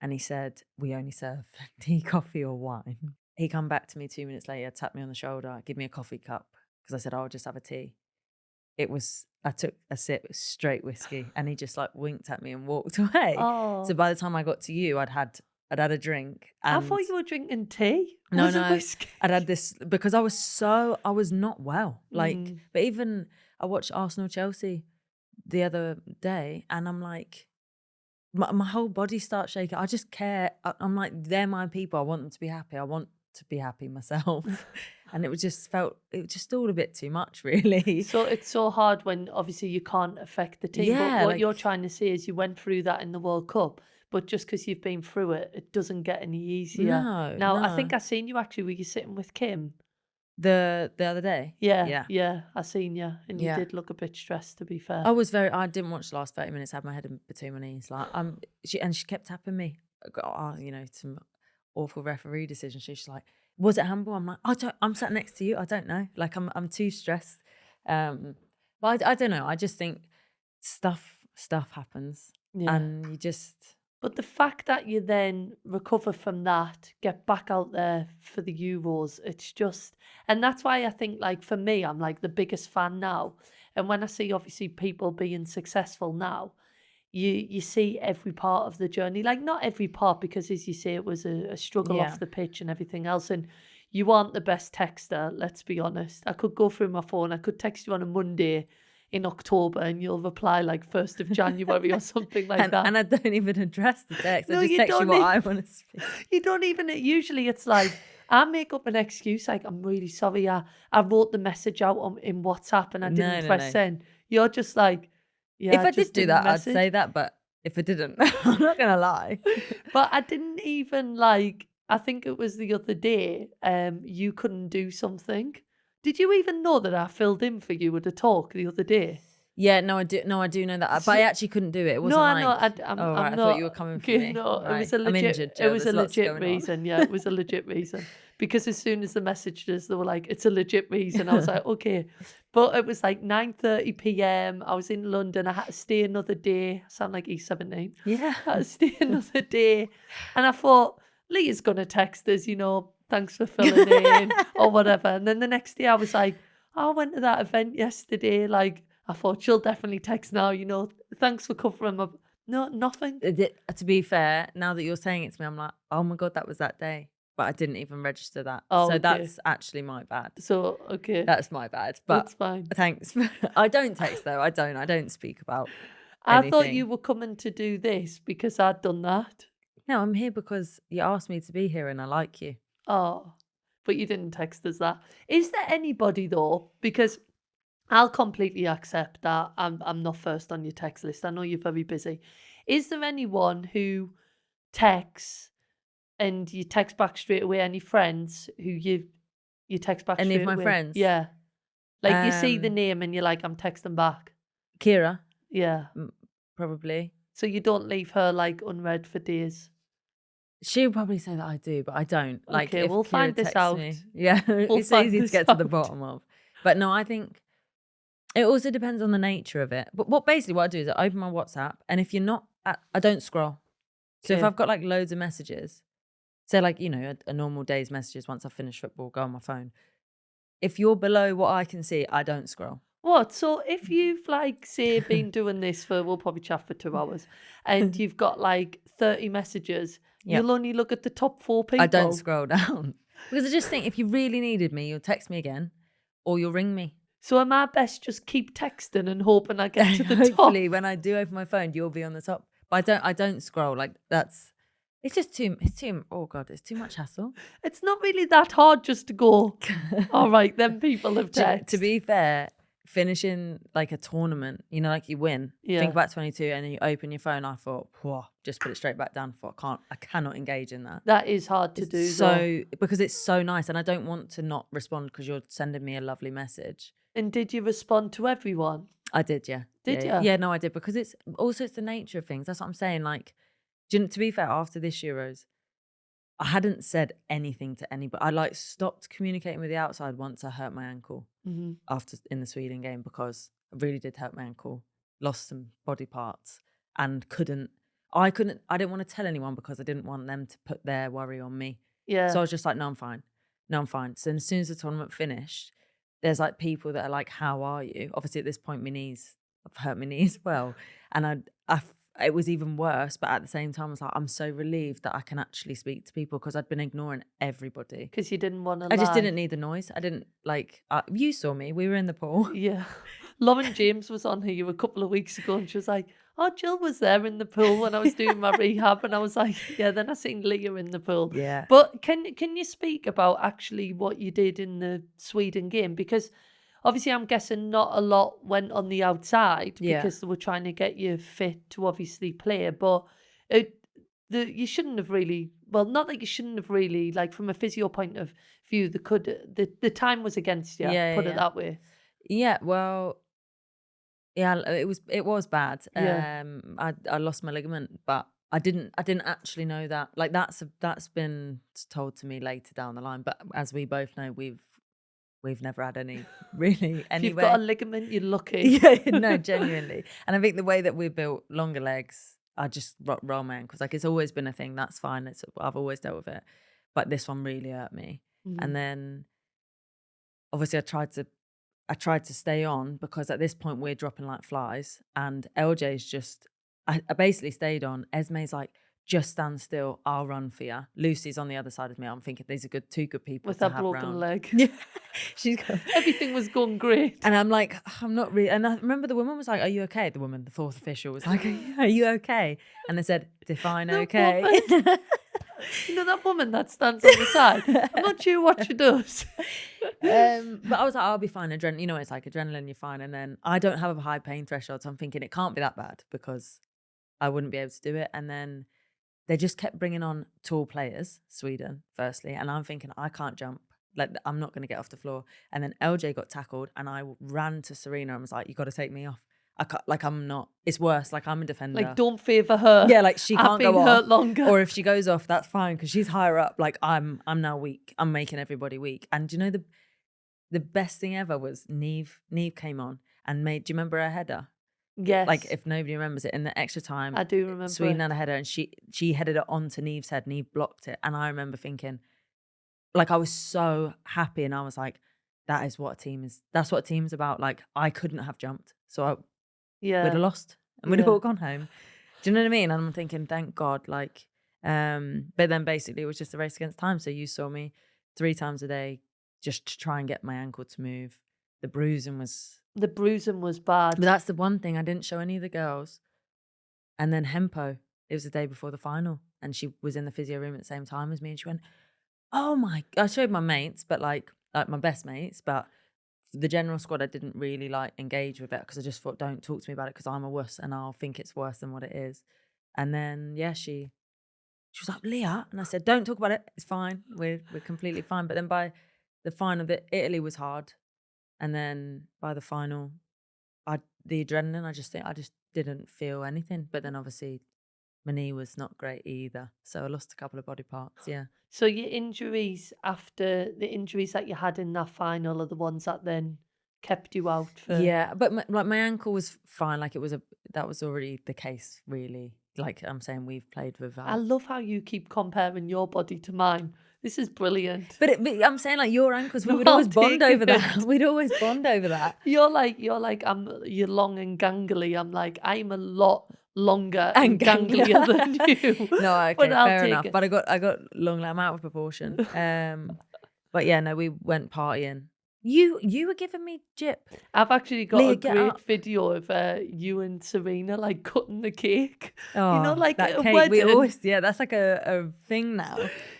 And he said, we only serve tea, coffee or wine. He come back to me 2 minutes later, tapped me on the shoulder, give me a coffee cup because I said, I'll just have a tea. I took a sip, straight whiskey, and he just like winked at me and walked away. Oh. So by the time I got to you, I'd had a drink. And I thought you were drinking tea. No, was it whiskey? I'd had this because I was not well. Like, but even I watched Arsenal Chelsea the other day, and I'm like, my whole body starts shaking. I just care. I'm like, they're my people. I want them to be happy. I want to be happy myself. And it was just all a bit too much, really. So it's so hard when obviously you can't affect the team. Yeah, but what like, you're trying to say is you went through that in the World Cup, but just because you've been through it, it doesn't get any easier. No. I think I seen you actually. Were you sitting with Kim? The other day? Yeah. I seen you, and you did look a bit stressed, to be fair. I didn't watch the last 30 minutes. I had my head in between my knees. Like she kept tapping me. Some awful referee decision. She's like, was it handball? I'm like, I'm sat next to you. I don't know. Like I'm too stressed. But I don't know. I just think stuff happens. Yeah. and you just But the fact that you then recover from that, get back out there for the Euros, it's just, and that's why I think, like, for me, I'm like the biggest fan now. And when I see obviously people being successful now, you see every part of the journey. Like, not every part, because as you say, it was a struggle yeah. off the pitch and everything else. And you aren't the best texter, let's be honest. I could go through my phone, I could text you on a Monday in October and you'll reply like 1st of January or something like that. And I don't even address the text. No, I just you text you don't what need- I want to speak. You don't even, usually it's like, I make up an excuse, like, I'm really sorry, I wrote the message out in WhatsApp and I didn't No. press send. You're just like, yeah, If I just did do didn't that, I'd message. say that, but if I didn't, I'm not gonna lie. But I didn't even, like, I think it was the other day, you couldn't do something. Did you even know that I filled in for you at a talk the other day? Yeah, no, I do know that. But I actually couldn't do it. It No, wasn't I know. like, I'm oh, right, I'm I not. thought you were coming for me. No, it was Right. a I'm legit. injured, It Jill. was There's a lots legit going on. reason. Yeah, it was a legit reason. Because as soon as the messages, they were like, "It's a legit reason." I was like, "Okay," but it was like 9:30 p.m. I was in London. I had to stay another day. I sound like E17. Yeah. I had to stay another day, and I thought Leah's gonna text us, thanks for filling in or whatever. And then the next day, I was like, oh, I went to that event yesterday. Like, I thought she'll definitely text now. Thanks for covering my. No, nothing. To be fair, now that you're saying it to me, I'm like, oh my God, that was that day. But I didn't even register that. Oh, so okay. that's actually my bad. So, okay. That's my bad. But That's fine. thanks. I don't text though. I don't speak about I thought anything. you were coming to do this because I'd done that. No, I'm here because you asked me to be here and I like you. Oh, but you didn't text us that. Is there anybody though? Because I'll completely accept that I'm not first on your text list. I know you're very busy. Is there anyone who texts and you text back straight away? Any friends who you text back Any straight of my away? friends? Yeah. Like you see the Um, name and you're like, I'm texting back. Kira, Yeah. probably. So you don't leave her like unread for days. She'll probably say that I do, but I don't. Like, Okay, if we'll Kira find this texts out. me, yeah, We'll it's find easy to this get to the out. bottom of. But no, I think it also depends on the nature of it. But what I do is I open my WhatsApp, and if you're not, I don't scroll. So if Okay. I've got like loads of messages, say like a normal day's messages, once I finish football, go on my phone. If you're below what I can see, I don't scroll. What? So if you've like say been doing this for, we'll probably chat for 2 hours, and you've got like 30 messages, Yep. you'll only look at the top 4 people. I don't scroll down because I just think if you really needed me, you'll text me again, or you'll ring me. So am I best just keep texting and hoping I get to the Hopefully, top? when I do open my phone, you'll be on the top. But I don't scroll. Like it's just too. Oh God, it's too much hassle. It's not really that hard just to go, all right, then people have texted. To be fair, finishing like a tournament, like you win. Yeah. Think about 22, and then you open your phone. I thought, just put it straight back down. I cannot engage in that. That is hard to do. So because it's so nice, and I don't want to not respond because you're sending me a lovely message. And did you respond to everyone? I did, yeah. Did you? you? Yeah, no, I did because it's the nature of things. That's what I'm saying. Like, to be fair, after this Euros, I hadn't said anything to anybody. I like stopped communicating with the outside once I hurt my ankle after in the Sweden game because I really did hurt my ankle, lost some body parts, and I didn't want to tell anyone because I didn't want them to put their worry on me. Yeah. So I was just like, no, I'm fine. No, I'm fine. So as soon as the tournament finished, there's like people that are like, how are you? Obviously at this point, I've hurt my knee as well. And it was even worse, but at the same time, I was like, I'm so relieved that I can actually speak to people because I'd been ignoring everybody. Because you didn't want to I just didn't need the noise. I didn't you saw me. We were in the pool. Yeah. Lauren James was on here a couple of weeks ago and she was like, oh, Jill was there in the pool when I was doing my rehab. And I was like, yeah, then I seen Leah in the pool. Yeah. But can you speak about actually what you did in the Sweden game? Because obviously I'm guessing not a lot went on the outside because they were trying to get you fit to obviously play. But you shouldn't have really, well, not that you shouldn't have really, like from a physio point of view, the time was against you, put it that way. Yeah, well, yeah, it was bad. Yeah. I lost my ligament, but I didn't actually know that. Like that's been told to me later down the line. But as we both know, we've never had any really anyway. If you've got a ligament, you're lucky. Yeah, no, genuinely. And I think the way that we built longer legs, I just roll my ankles. Like, it's always been a thing. That's fine. I've always dealt with it. But this one really hurt me. And then obviously I tried to stay on, because at this point we're dropping like flies, and LJ's just, I basically stayed on. Esme's like, just stand still, I'll run for you. Lucy's on the other side of me. I'm thinking these are two good people with to that have broken round. leg. Yeah, she's got, everything was going great, and I'm like, I'm not really. And I remember the woman was like, "Are you okay?" The woman, the fourth official, was like, "Are you okay?" And they said, "Define okay." You know that woman that stands on the side? I'm not sure what she does. But I was like, I'll be fine. You know, it's like adrenaline, you're fine. And then I don't have a high pain threshold, so I'm thinking it can't be that bad, because I wouldn't be able to do it. And then they just kept bringing on tall players, Sweden, firstly. And I'm thinking, I can't jump. Like, I'm not going to get off the floor. And then LJ got tackled, and I ran to Sarina and was like, you got to take me off. I can't, like, I'm not, it's worse. Like, I'm a defender. Like, don't favour her. Yeah, like, she can't go off. Hurt longer. Or if she goes off, that's fine, because she's higher up. Like, I'm now weak. I'm making everybody weak. And do you know the best thing ever was Neve came on and made, do you remember her header? Yes. Like, if nobody remembers it, in the extra time, I do remember. Sweden had a header, and she headed it onto Neve's head. Neve blocked it. And I remember thinking, like, I was so happy, and I was like, that's what a team is about. Like, I couldn't have jumped. So we'd have lost, and we'd have all gone home. Do you know what I mean? And I'm thinking, thank God. Like, but then basically it was just a race against time. So you saw me 3 times a day just to try and get my ankle to move. The bruising was bad. But that's the one thing I didn't show any of the girls. And then Hempo, it was the day before the final, and she was in the physio room at the same time as me, and she went, oh my, I showed my mates, but like my best mates, but the general squad I didn't really like engage with it, because I just thought, don't talk to me about it, because I'm a wuss and I'll think it's worse than what it is. And then she was like, Leah, and I said, don't talk about it, it's fine, we're completely fine. But then by the final, Italy was hard, and then by the final, the adrenaline, I just didn't feel anything. But then obviously my knee was not great either, so I lost a couple of body parts. Yeah. So your injuries, after the injuries that you had in that final, are the ones that then kept you out for? Yeah, but my ankle was fine. Like, that was already the case, really. Like I'm saying, we've played with that. I love how you keep comparing your body to mine. This is brilliant. But I'm saying, like, your ankles, we would always bond over that. We'd always bond over that. You're like you're long and gangly. I'm like, I'm a lot longer and ganglier than you. No, okay, fair enough. But I got long. I'm out of proportion. But yeah, no, we went partying. You were giving me jip. I've actually got a great video of you and Sarina like cutting the cake. Oh, you know, like that a cake. wedding. We always, that's like a thing now.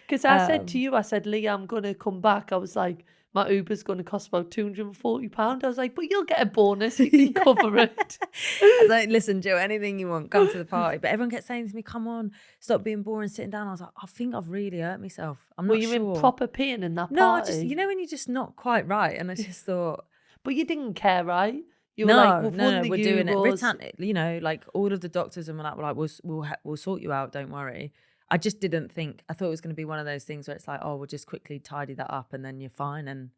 Because I said to you, I said, Leah, I'm gonna come back. I was like, my Uber's gonna cost about £240. I was like, but you'll get a bonus. You can cover it. I was like, listen, Joe, anything you want, come to the party. But everyone kept saying to me, come on, stop being boring, sitting down. I was like, I think I've really hurt myself. I'm not sure. Were you in proper pain in that party? No, I just, you know, when you're just not quite right. And I just thought. But you didn't care, right? You were like, no, we're doing it. Ritan, you know, like all of the doctors and that were like, we'll sort you out, don't worry. I just didn't think, I thought it was going to be one of those things where it's like, oh, we'll just quickly tidy that up and then you're fine. And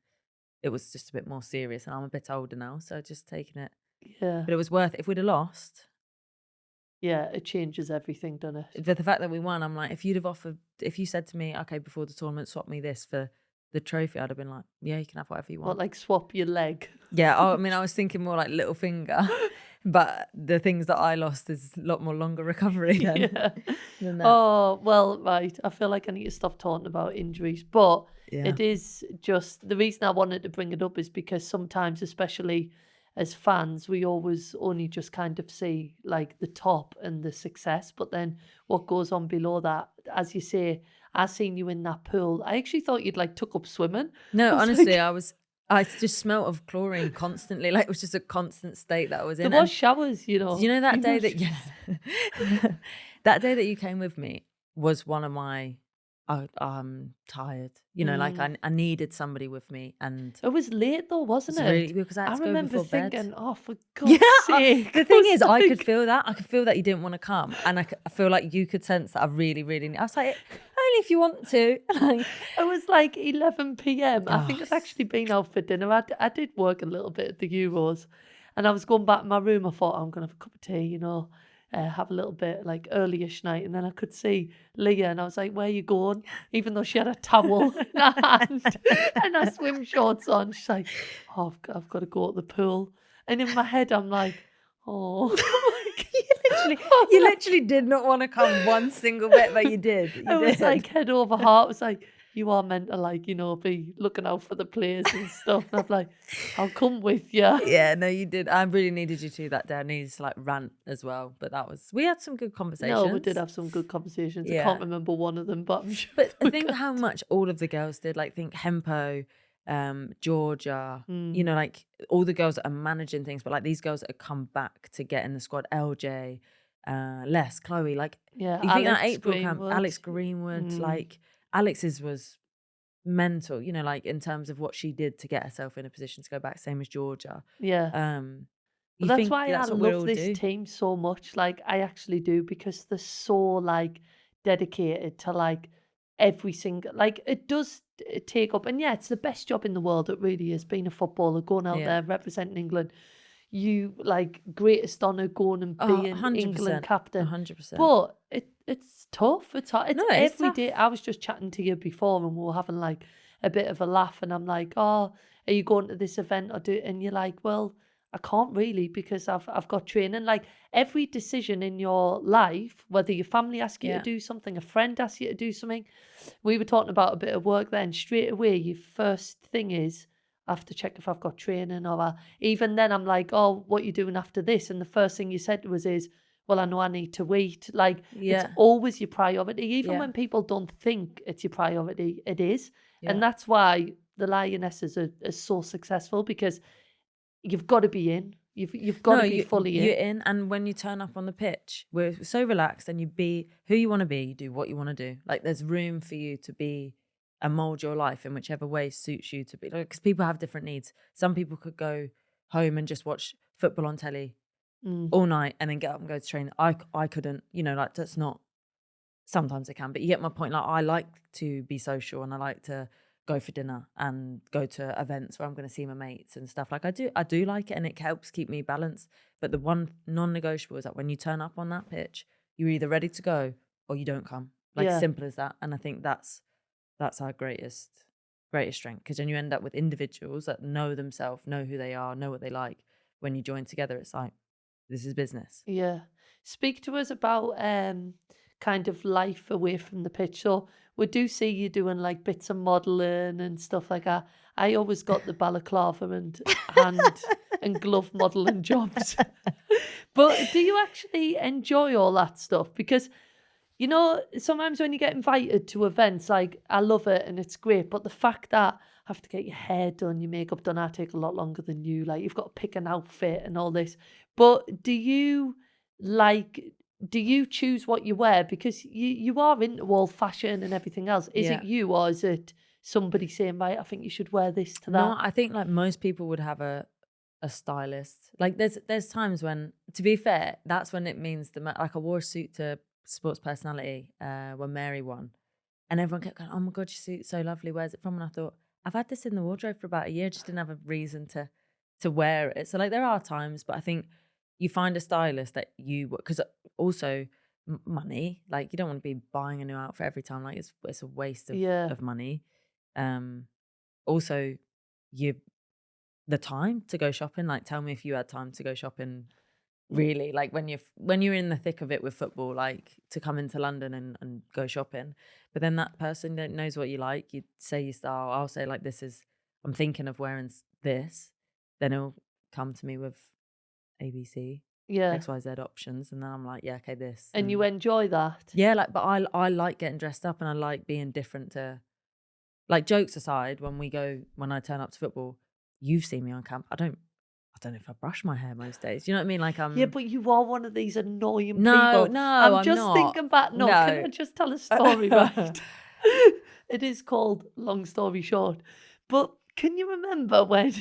it was just a bit more serious, and I'm a bit older now, so just taking it. Yeah. But it was worth it. If we'd have lost. Yeah, it changes everything, doesn't it? But the fact that we won, I'm like, if you said to me, okay, before the tournament, swap me this for the trophy, I'd have been like, yeah, you can have whatever you want. What, like swap your leg? Yeah, I mean, I was thinking more like little finger. But the things that I lost is a lot more longer recovery than that. Oh, well, right. I feel like I need to stop talking about injuries. But it is just, the reason I wanted to bring it up is because sometimes, especially as fans, we always only just kind of see like the top and the success. But then what goes on below that, as you say, I seen you in that pool. I actually thought you'd like took up swimming. No, honestly, I just smelt of chlorine constantly. Like, it was just a constant state that I was in. There was showers, you know. You know that day that that day that you came with me was one of my I'm tired. You know, like I needed somebody with me, and it was late though, wasn't it? Really, because I had to remember go before thinking, bed. oh, for God's sake. The thing is, I could feel that. I could feel that you didn't want to come, and I feel like you could sense that I really, really. I was like, only if you want to. It was like 11 p.m. I think I'd actually been out for dinner. I did work a little bit at the Euros, and I was going back in my room. I thought, I'm gonna have a cup of tea, you know. have a little bit like early-ish night, and then I could see Leah, and I was like, "Where you going?" Even though she had a towel in her hand and her swim shorts on, she's like, "Oh, I've got to go to the pool." And in my head, I'm like, "Oh." You literally did not want to come one single bit, but you did. You I was did. like head over heart. I was like, "You are meant to like, be looking out for the players and stuff." And I'm like, "I'll come with you." Yeah, no, you did. I really needed you to that day. I needed to like rant as well, but we had some good conversations. No, we did have some good conversations. I can't remember one of them, but I'm sure. But I think how much all of the girls did. Like, think Hempo, Georgia. Like all the girls that are managing things, but like these girls that have come back to get in the squad. LJ, Les, Chloe. Like, Yeah, you think that Alex April camp, Greenwood. Alex Greenwood. Like Alex's was mental. Like in terms of what she did to get herself in a position to go back. Same as Georgia. Yeah. You That's think why that's I what we love all this do? team so much. Like, I actually do, because they're so like dedicated to like every single, like, it does take up, and yeah, it's the best job in the world. It really is, being a footballer, going out Yeah. there representing England. You like, greatest honour going and being 100%, England captain. 100%. But it's tough. It's hard. It's No, it's every tough. day. I was just chatting to you before, and we were having like a bit of a laugh, and I'm like, "Oh, are you going to this event or do?" And you're like, "Well, I can't really, because I've got training." Like, every decision in your life, whether your family asks you to do something, a friend asks you to do something. We were talking about a bit of work then. Straight away, your first thing is, I have to check if I've got training, or even then I'm like, "Oh, what you doing after this?" And the first thing you said to us is, "Well, I know I need to eat." Like, it's always your priority. Even when people don't think it's your priority, it is. And that's why the Lionesses are so successful, because you've got to be in. You've got to be fully you're in. and when you turn up on the pitch, we're so relaxed, and you be who you want to be. You do what you want to do. Like, there's room for you to be and mold your life in whichever way suits you to be. Like, because people have different needs. Some people could go home and just watch football on telly all night and then get up and go to train. I couldn't. Like, that's not. Sometimes I can, but you get my point. Like, I like to be social, and I like to go for dinner and go to events where I'm going to see my mates and stuff. Like, I do like it, and it helps keep me balanced. But the one non-negotiable is that when you turn up on that pitch, you're either ready to go or you don't come. Like, simple as that. And I think that's our greatest strength, because then you end up with individuals that know themselves, know who they are, know what they like. When you join together, it's like, this is business. Yeah. Speak to us about kind of life away from the pitch. So we do see you doing like bits of modelling and stuff like that. I always got the balaclava and hand and glove modelling jobs. But do you actually enjoy all that stuff? Because, sometimes when you get invited to events, like, I love it and it's great, but the fact that I have to get your hair done, your makeup done, I take a lot longer than you. Like, you've got to pick an outfit and all this. But do you choose what you wear? Because you are into all fashion and everything else. Is it you, or is it somebody saying, right, I think you should wear this to that? No, I think like most people would have a stylist. Like, there's times when, to be fair, that's when it means like, I wore a suit to Sports Personality when Mary won, and everyone kept going, "Oh my God, your suit's so lovely. Where's it from?" And I thought, I've had this in the wardrobe for about a year, just didn't have a reason to wear it. So like, there are times, but I think you find a stylist that because also money, like, you don't want to be buying a new outfit every time. Like, it's a waste of money. Also, the time to go shopping. Like, tell me if you had time to go shopping, really, like, when you're in the thick of it with football, like, to come into London and go shopping. But then that person that knows what you like, you say your style, I'll say, like, I'm thinking of wearing this, then he'll come to me with ABC, XYZ options, and then I'm like, yeah, okay, this. And you enjoy that? Yeah, like, but I like getting dressed up, and I like being different to, like, jokes aside, when I turn up to football, you've seen me on camp. I don't know if I brush my hair most days. You know what I mean? Like, Yeah, but you are one of these annoying no, people. no, I'm I'm just not. thinking back. No, can No. I just tell a story, right? It is called Long Story Short. But can you remember when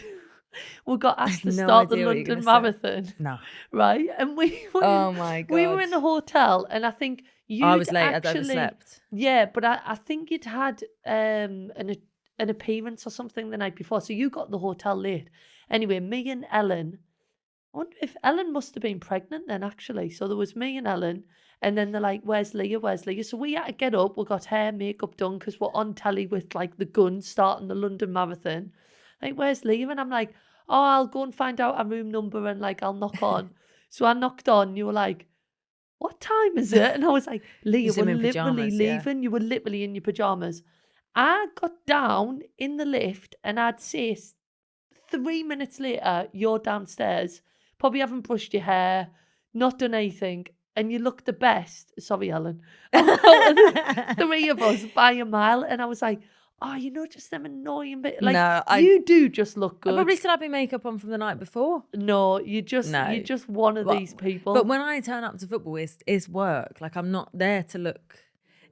we got asked to No start the idea what you're London gonna say. Marathon? No. Right? And we were Oh my we were God. in a hotel, and I think you I was late. I'd overslept. Yeah, but I think you'd had an appearance or something the night before, so you got the hotel late. Anyway, me and Ellen I wonder if Ellen must have been pregnant then, actually. So there was me and Ellen, and then they're like, "Where's Leah? Where's Leah?" So we had to get up. We got hair, makeup done because we're on telly with like the Guns starting the London Marathon. Like, "Where's Leah?" And I'm like, "Oh, I'll go and find out our room number and like I'll knock on." So I knocked on. And you were like, "What time is it?" And I was like, "Leah, see we're me in literally pyjamas, yeah. leaving." You were literally in your pajamas. I got down in the lift, and I'd say 3 minutes later, you're downstairs, probably haven't brushed your hair, not done anything, and you look the best. Sorry, Ellen. Out of the three of us by a mile. And I was like, "Oh, just them annoying bit." Like, No, you do just look I good. probably still had my makeup on from the night before. No, you're just one of Well, these people. But when I turn up to football, it's work. Like, I'm not there to look.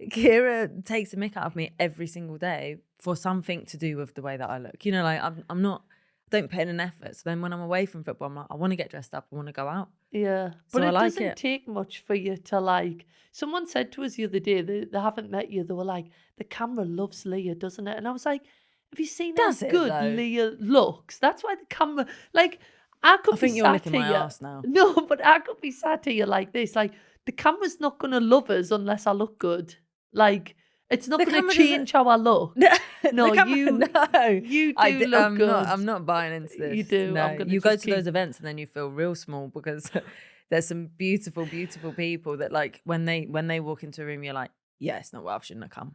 Kira takes a mick out of me every single day for something to do with the way that I look. Like I'm not. Don't put in an effort. So then when I'm away from football, I'm like, I want to get dressed up. I want to go out. Yeah, So but I it like doesn't it. take much for you to like. Someone said to us the other day, they haven't met you. They were like, "The camera loves Leah, doesn't it?" And I was like, "Have you seen how Does it, good though? Leah looks? That's why the camera, like, I could I be think you're sat licking my here. ass now. No, but I could be sat here like this. Like, the camera's not gonna love us unless I look good. Like, it's not The gonna camera change how I look. No, you do look good. I'm not buying into this. You do. No, I'm gonna you go just to those events and then you feel real small because there's some beautiful, beautiful people that, like, when they walk into a room, you're like, yeah, it's not what I shouldn't have come.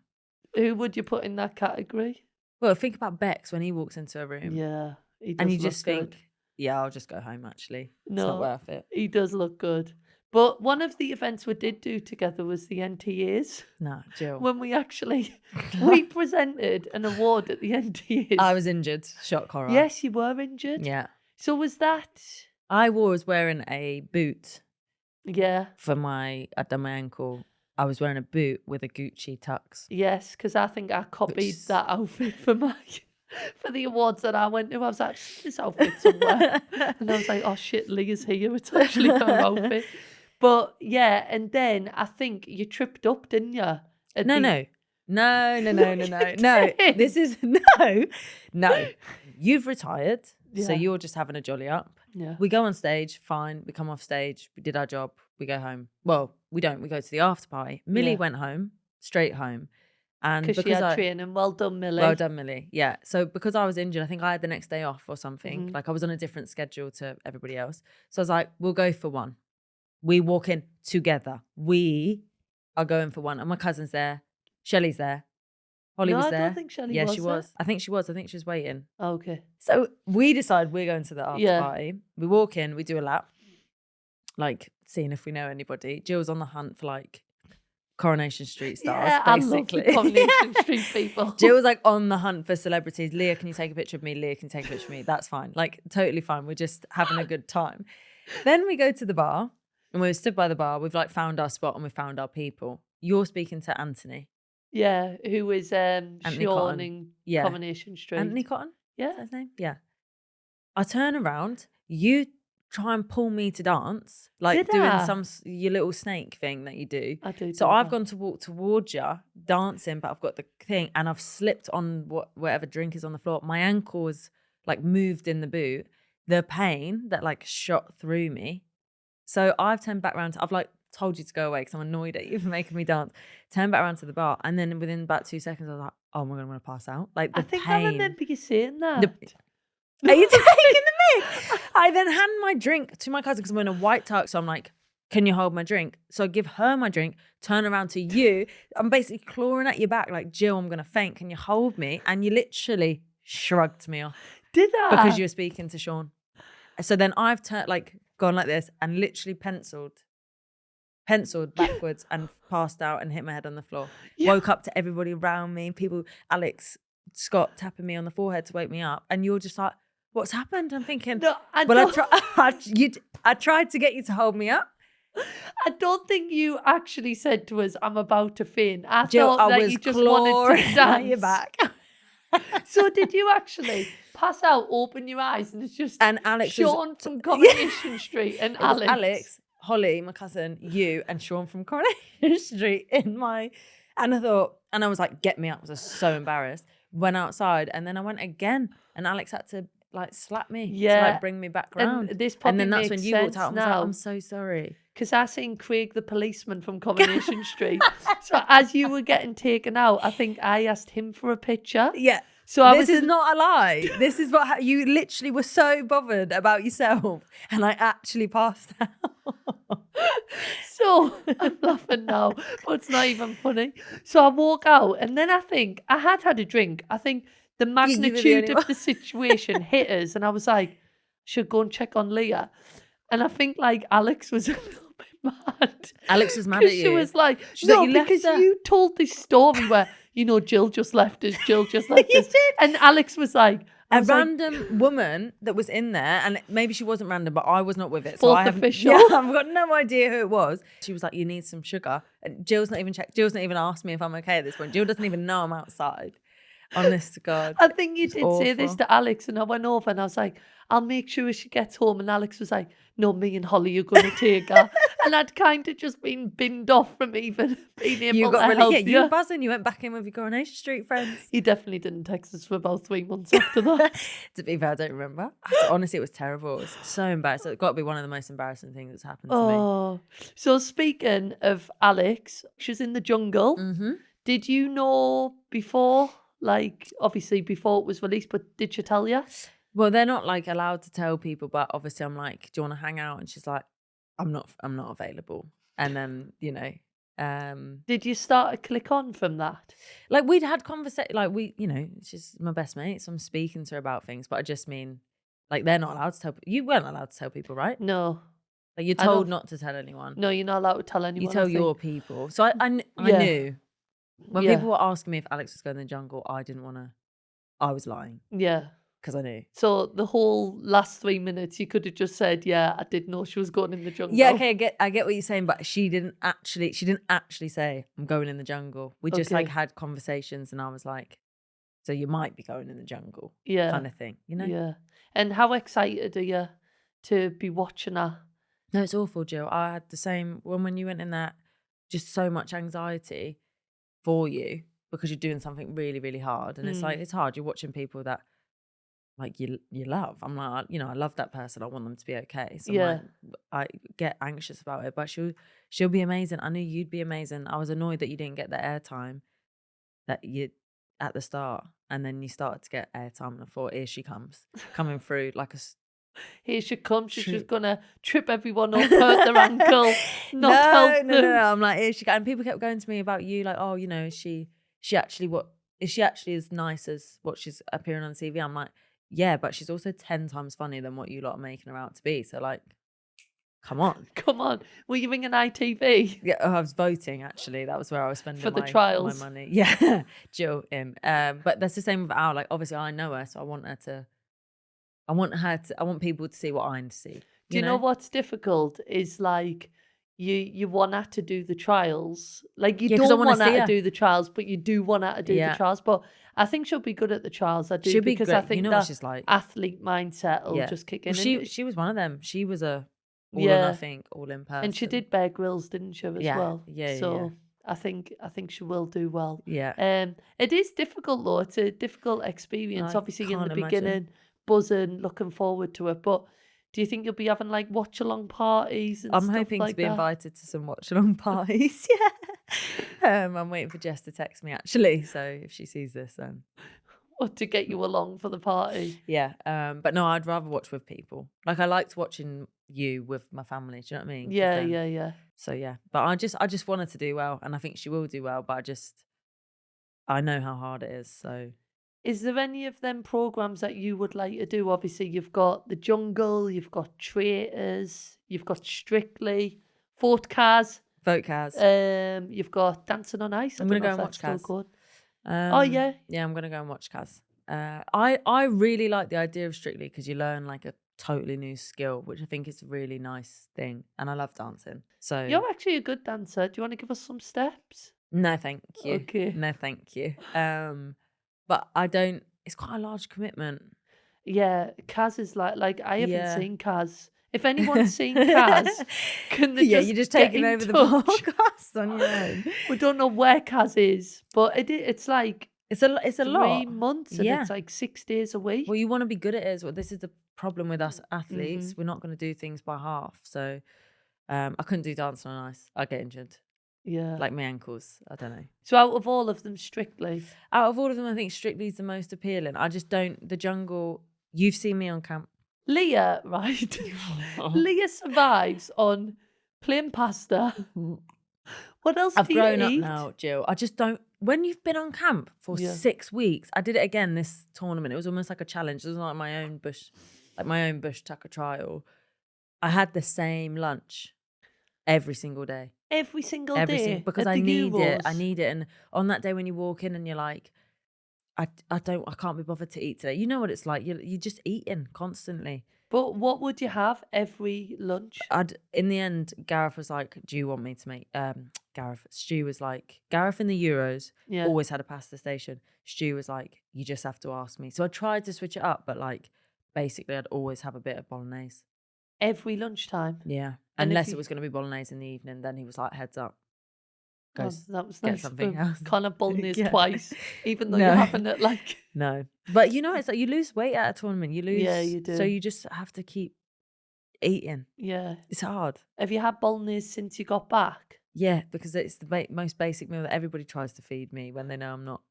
Who would you put in that category? Well, think about Bex when he walks into a room. Yeah, he does And you look just think, good. yeah, I'll just go home, actually. It's No, not worth it. he does look good. But one of the events we did do together was the NTAs. No, Jill. When we presented an award at the NTAs. I was injured. Shock horror. Yes, you were injured. Yeah. So was that? I was wearing a boot Yeah. I'd done my ankle. I was wearing a boot with a Gucci tux. Yes, because I think I copied that outfit for the awards that I went to. I was like, "This outfit somewhere." And I was like, "Oh shit, Leah's here. It's actually her outfit." But yeah, and then I think you tripped up, didn't you? No. This is no. You've retired, so Yeah. you're just having a jolly up. Yeah. We go on stage, fine. We come off stage. We did our job. We go home. Well, we don't. We go to the after party. Millie Yeah. went home, straight home, and Because she had training. Well done, Millie. Well done, Millie. Yeah. So because I was injured, I think I had the next day off or something. Mhm. Like, I was on a different schedule to everybody else. So I was like, we'll go for one. We walk in together. We are going for one. And my cousin's there. Shelley's there. Holly No, was I there. don't think Shelley Yeah, was she there. was. I think she was. I think she was waiting. Okay. So we decide we're going to the after Yeah. party. We walk in, we do a lap, like seeing if we know anybody. Jill's on the hunt for like Coronation Street stars, Yeah, basically. I love the Coronation Street people. Jill was like on the hunt for celebrities. Leah, can you take a picture of me? Leah, can you take a picture of me? That's fine. Like, totally fine. We're just having a good time. Then we go to the bar and we're stood by the bar. We've like found our spot and we found our people. You're speaking to Anthony. Yeah, who was Sean Cotton. in Yeah. Coronation Street. Anthony Cotton? Is Yeah. that his name? Yeah. I turn around. You try and pull me to dance, like Did doing I? your little snake thing that you do. I do. So do I've that. gone to walk towards you, dancing, but I've got the thing, and I've slipped on whatever drink is on the floor. My ankle was like moved in the boot. The pain that like shot through me. So I've turned back around. I've like told you to go away because I'm annoyed at you for making me dance. Turned back around to the bar, and then within about 2 seconds, I was like, "Oh my god, I'm gonna pass out!" Like the I think pain. I remember you saying that. Are you taking the mic? I then hand my drink to my cousin because I'm in a white tux. So I'm like, can you hold my drink? So I give her my drink, turn around to you. I'm basically clawing at your back like, Jill, I'm going to faint. Can you hold me? And you literally shrugged me off. Did I? Because you were speaking to Sean. So then I've gone like this and literally penciled backwards and passed out and hit my head on the floor. Yeah. Woke up to everybody around me, people, Alex, Scott tapping me on the forehead to wake me up. And you're just like, what's happened? I'm thinking, No, I tried to get you to hold me up. I don't think you actually said to us, "I'm about to faint." I Jill, thought I that was you just wanted clawing to at dance. your back. So did you actually pass out, open your eyes, and it's just And Alex Sean from Coronation Street and It was Alex. Alex, Holly, my cousin, you, and Sean from Coronation Street and I was like, get me up. I was so embarrassed. Went outside and then I went again and Alex had to like slap me to Yeah. like bring me back round. And this And probably then that's makes when you walked sense out and was like, now. I'm so sorry. Because I seen Craig the policeman from Coronation Street. So as you were getting taken out, I think I asked him for a picture. Yeah. So I This is not a lie. This is what you literally were so bothered about yourself, and I actually passed out. So I'm laughing now, but it's not even funny. So I walk out, and then I think I had a drink. I think the you were the magnitude only of one. the situation hit us, and I was like, should go and check on Leah. And I think like Alex was a little bit mad. Alex was mad 'Cause at she you. was like, She's like, no, "You left because her." you told this story where, Jill just left us, Jill just left You us. did. And Alex was like, I A was like, random woman that was in there, and maybe she wasn't random, but I was not with it. So Fourth I haven't, official. yeah, I've got no idea who it was. She was like, you need some sugar. And Jill's not even checked. Jill's not even asked me if I'm okay at this point. Jill doesn't even know I'm outside. Honest to God. I think you It's did say this awful. to Alex, and I went over and I was like, I'll make sure she gets home. And Alex was like, no, me and Holly are going to take her. And I'd kind of just been binned off from even being able You got to really, help yeah, you were you. buzzing. You went back in with your Coronation Street friends. He definitely didn't text us for about 3 months after that. To be fair, I don't remember. Honestly, it was terrible. It was so embarrassing. It's got to be one of the most embarrassing things that's happened to me. Oh, so speaking of Alex, she's in the jungle. Mm-hmm. Did you know before? Like, obviously before it was released, but did she tell you? Well, they're not like allowed to tell people, but obviously I'm like, do you want to hang out? And she's like, I'm not available. And then, Did you start to click on from that? like we'd had conversation, like she's my best mate, so I'm speaking to her about things, but I just mean, like, they're not allowed to tell. You weren't allowed to tell people, right? No. Like, you're I don't- told not to tell anyone. No, you're not allowed to tell anyone. You tell I think. your people. So I Yeah. knew when Yeah. people were asking me if Alex was going in the jungle, I didn't want to. I was lying Yeah. because I knew. So the whole last 3 minutes, you could have just said, "Yeah, I did know she was going in the jungle." Yeah, okay, I get what you're saying, but she didn't actually say I'm going in the jungle. We just like Okay. had conversations, and I was like, so you might be going in the jungle, Yeah. kind of thing, Yeah. And how excited are you to be watching her? No, it's awful, Jill. I had the same when you went in there, just so much anxiety for you because you're doing something really, really hard, and it's like it's hard. You're watching people that like you love. I'm like, I love that person. I want them to be okay. So Yeah. I get anxious about it, but she'll be amazing. I knew you'd be amazing. I was annoyed that you didn't get the airtime that you at the start, and then you started to get airtime, and I thought, here she comes, coming through like a. Here she comes. She's True. just gonna trip everyone up, hurt their ankle, not help them. No. I'm like, here she comes. And people kept going to me about you, like, oh, is she actually as nice as what she's appearing on TV? I'm like, yeah, but she's also 10 times funnier than what you lot are making her out to be. So, like, come on. Come on. Were you ringing ITV? Yeah, I was voting, actually. That was where I was spending For the my trials. money. Yeah, Jill in. But that's the same with Al. Like, obviously, I know her, so I want people to see what I see. Do you know what's difficult is like you want her to do the trials. Like you Yeah, 'cause I don't wanna want her see to her. do the trials, but you do want her to do Yeah. the trials. But I think she'll be good at the trials. I do She'll be because great. I think You know that what she's like. athlete mindset will Yeah. just kick in. Well, And she was one of them. She was a all or Yeah. nothing, all in person. and she did Bear Grylls, didn't she, as Yeah. well? Yeah, So I think she will do well. Yeah. It is difficult though. It's a difficult experience. I Obviously in the can't imagine. beginning, buzzing, looking forward to it. But do you think you'll be having like watch along parties and I'm stuff hoping like to be that? invited to some watch along parties. Yeah. I'm waiting for Jess to text me, actually. So if she sees this, then Or to get you along for the party? yeah. But no, I'd rather watch with people. Like, I liked watching you with my family. Do you know what I mean? 'Cause Yeah, then- yeah. So yeah, but I just want her to do well, and I think she will do well. But I know how hard it is. So Is there any of them programs that you would like to do? Obviously, you've got The Jungle, you've got Traitors, you've got Strictly, Fort Cars, vote Kaz. you've got Dancing on Ice. I'm I gonna don't know go if and that's watch still Kaz. going. Oh, yeah? Yeah, I'm gonna go and watch Kaz. I really like the idea of Strictly because you learn like a totally new skill, which I think is a really nice thing, and I love dancing. So You're actually a good dancer. Do you want to give us some steps? no, thank you. Okay. No, thank you. But I don't. It's quite a large commitment. Yeah, Kaz is like I haven't Yeah. seen Kaz. If anyone's seen Kaz, can they Yeah, just you're just get taking in over the touch? podcast on your own. We don't know where Kaz is, but it's like It's a lot. 3 months and Yeah. it's like 6 days a week. Well, you want to be good at it as well. This is the problem with us athletes. Mm-hmm. We're not going to do things by half. So I couldn't do dancing on ice. I get injured. Yeah. Like my ankles. I don't know. So out of all of them, Strictly? Out of all of them, I think Strictly is the most appealing. I just don't. The jungle. You've seen me on camp. Leah, right? Leah survives on plain pasta. What else I've do you grown up eat? now, Jill. I just don't. When you've been on camp for 6 weeks, I did it again this tournament. It was almost like a challenge. It was like my own bush tucker trial. I had the same lunch every single day. Every single day? Because at I the need it. Euros? I need it. And on that day when you walk in and you're like, I can't be bothered to eat today. You know what it's like. You're just eating constantly. But what would you have every lunch? In the end, Gareth was like, do you want me to make Stu was like, Gareth in the Euros always had a pasta station. Stu was like, you just have to ask me. So I tried to switch it up, but like basically I'd always have a bit of bolognese. Every lunchtime? Yeah. Unless it was going to be bolognese in the evening, then he was like, heads up. Oh, that was get nice. something else. Can't have bolognese twice, even though you're having it like... No. But you know, it's like you lose weight at a tournament. You lose. Yeah, you do. So you just have to keep eating. Yeah. It's hard. Have you had bolognese since you got back? Yeah, because it's the most basic meal that everybody tries to feed me when they know I'm not,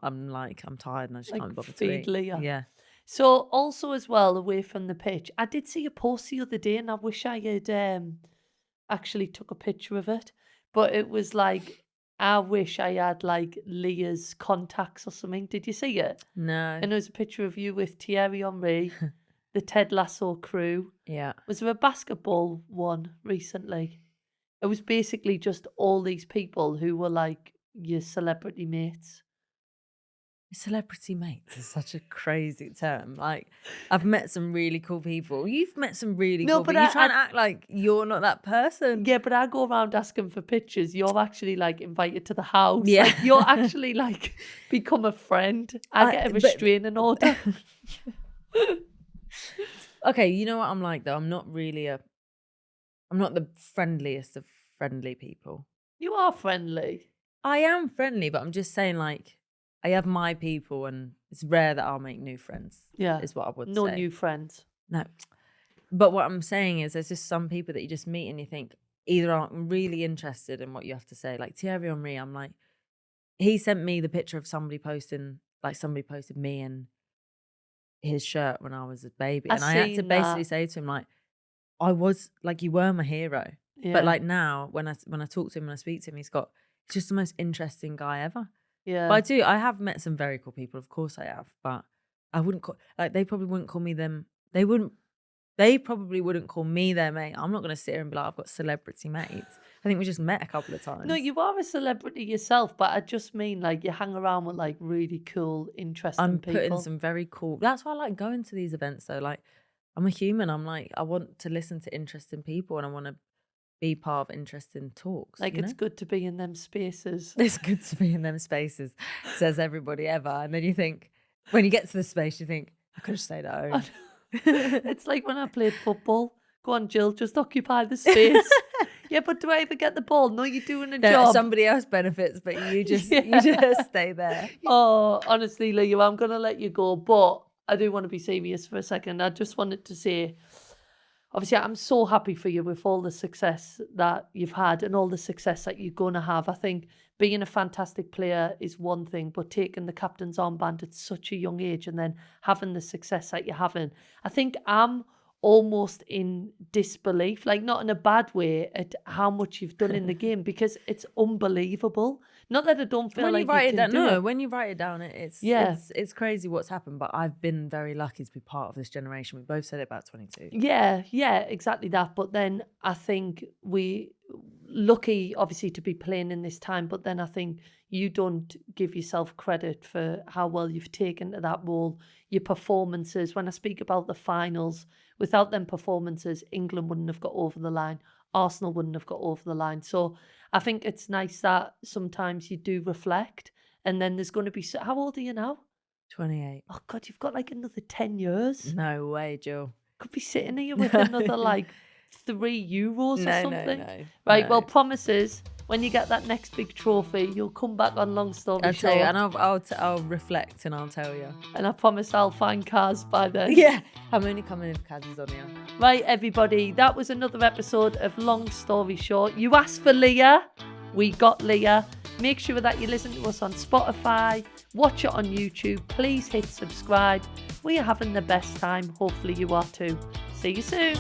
I'm tired and I just Like can't bother to feed eat. Leah. Yeah. So also as well, away from the pitch, I did see a post the other day and I wish I had actually took a picture of it. But it was like, I wish I had like Leah's contacts or something. Did you see it? No. And there was a picture of you with Thierry Henry, the Ted Lasso crew. Yeah. Was there a basketball one recently? It was basically just all these people who were like your celebrity mates. Celebrity mates is such a crazy term. Like, I've met some really cool people. You've met some really cool people. You try and act like you're not that person. Yeah, but I go around asking for pictures. You're actually like invited to the house. Yeah. Like, you're actually like become a friend. I get a restraining order. Okay, you know what I'm like though? I'm not the friendliest of friendly people. You are friendly. I am friendly, but I'm just saying, like, I have my people and it's rare that I'll make new friends. Yeah. Is what I would say. No new friends. No. But what I'm saying is there's just some people that you just meet and you think either I'm really interested in what you have to say. Like Thierry Henry, I'm like, he sent me the picture of somebody posted me in his shirt when I was a baby. And I had to basically say to him, like, I was like, you were my hero. Yeah. But like now when I talk to him and I speak to him, he's just the most interesting guy ever. Yeah. But I have met some very cool people, of course I have. But I wouldn't call, like, they probably wouldn't call me them. They probably wouldn't call me their mate. I'm not going to sit here and be like, I've got celebrity mates. I think we just met a couple of times. No, you are a celebrity yourself, but I just mean like you hang around with like really cool, interesting people. I'm putting some very cool. That's why I like going to these events though. Like, I'm a human. I'm like, I want to listen to interesting people and I want to be part of interesting talks. Like, it's good to be in them spaces. It's good to be in them spaces, says everybody ever. And then you think, when you get to the space, you think, I could have stayed at home. It's like when I played football. Go on, Jill, just occupy the space. Yeah, but do I ever get the ball? No, you're doing a job. Somebody else benefits, but you just stay there. Oh, honestly, Leah, I'm going to let you go. But I do want to be serious for a second. I just wanted to say, obviously, I'm so happy for you with all the success that you've had and all the success that you're going to have. I think being a fantastic player is one thing, but taking the captain's armband at such a young age and then having the success that you're having, I think I'm almost in disbelief, like not in a bad way, at how much you've done in the game, because it's unbelievable. Not that I don't feel when like you write you it can down. do No, it. when you write it down, it's crazy what's happened. But I've been very lucky to be part of this generation. We both said it about 22. Yeah, exactly that. But then I think we lucky, obviously, to be playing in this time. But then I think you don't give yourself credit for how well you've taken to that role. Your performances. When I speak about the finals, without them performances, England wouldn't have got over the line. Arsenal wouldn't have got over the line. So I think it's nice that sometimes you do reflect. And then there's going to be... How old are you now? 28. Oh, God, you've got like another 10 years. No way, Jill. Could be sitting here with another like 3 Euros or something. No. Right, no. well, promises. when you get that next big trophy, you'll come back on Long Story I'll Short. tell you, and I'll reflect and I'll tell you. And I promise I'll find Kaz by then. Yeah, I'm only coming if Kaz is on here. Right, everybody, that was another episode of Long Story Short. You asked for Leah, we got Leah. Make sure that you listen to us on Spotify, watch it on YouTube. Please hit subscribe. We are having the best time. Hopefully you are too. See you soon.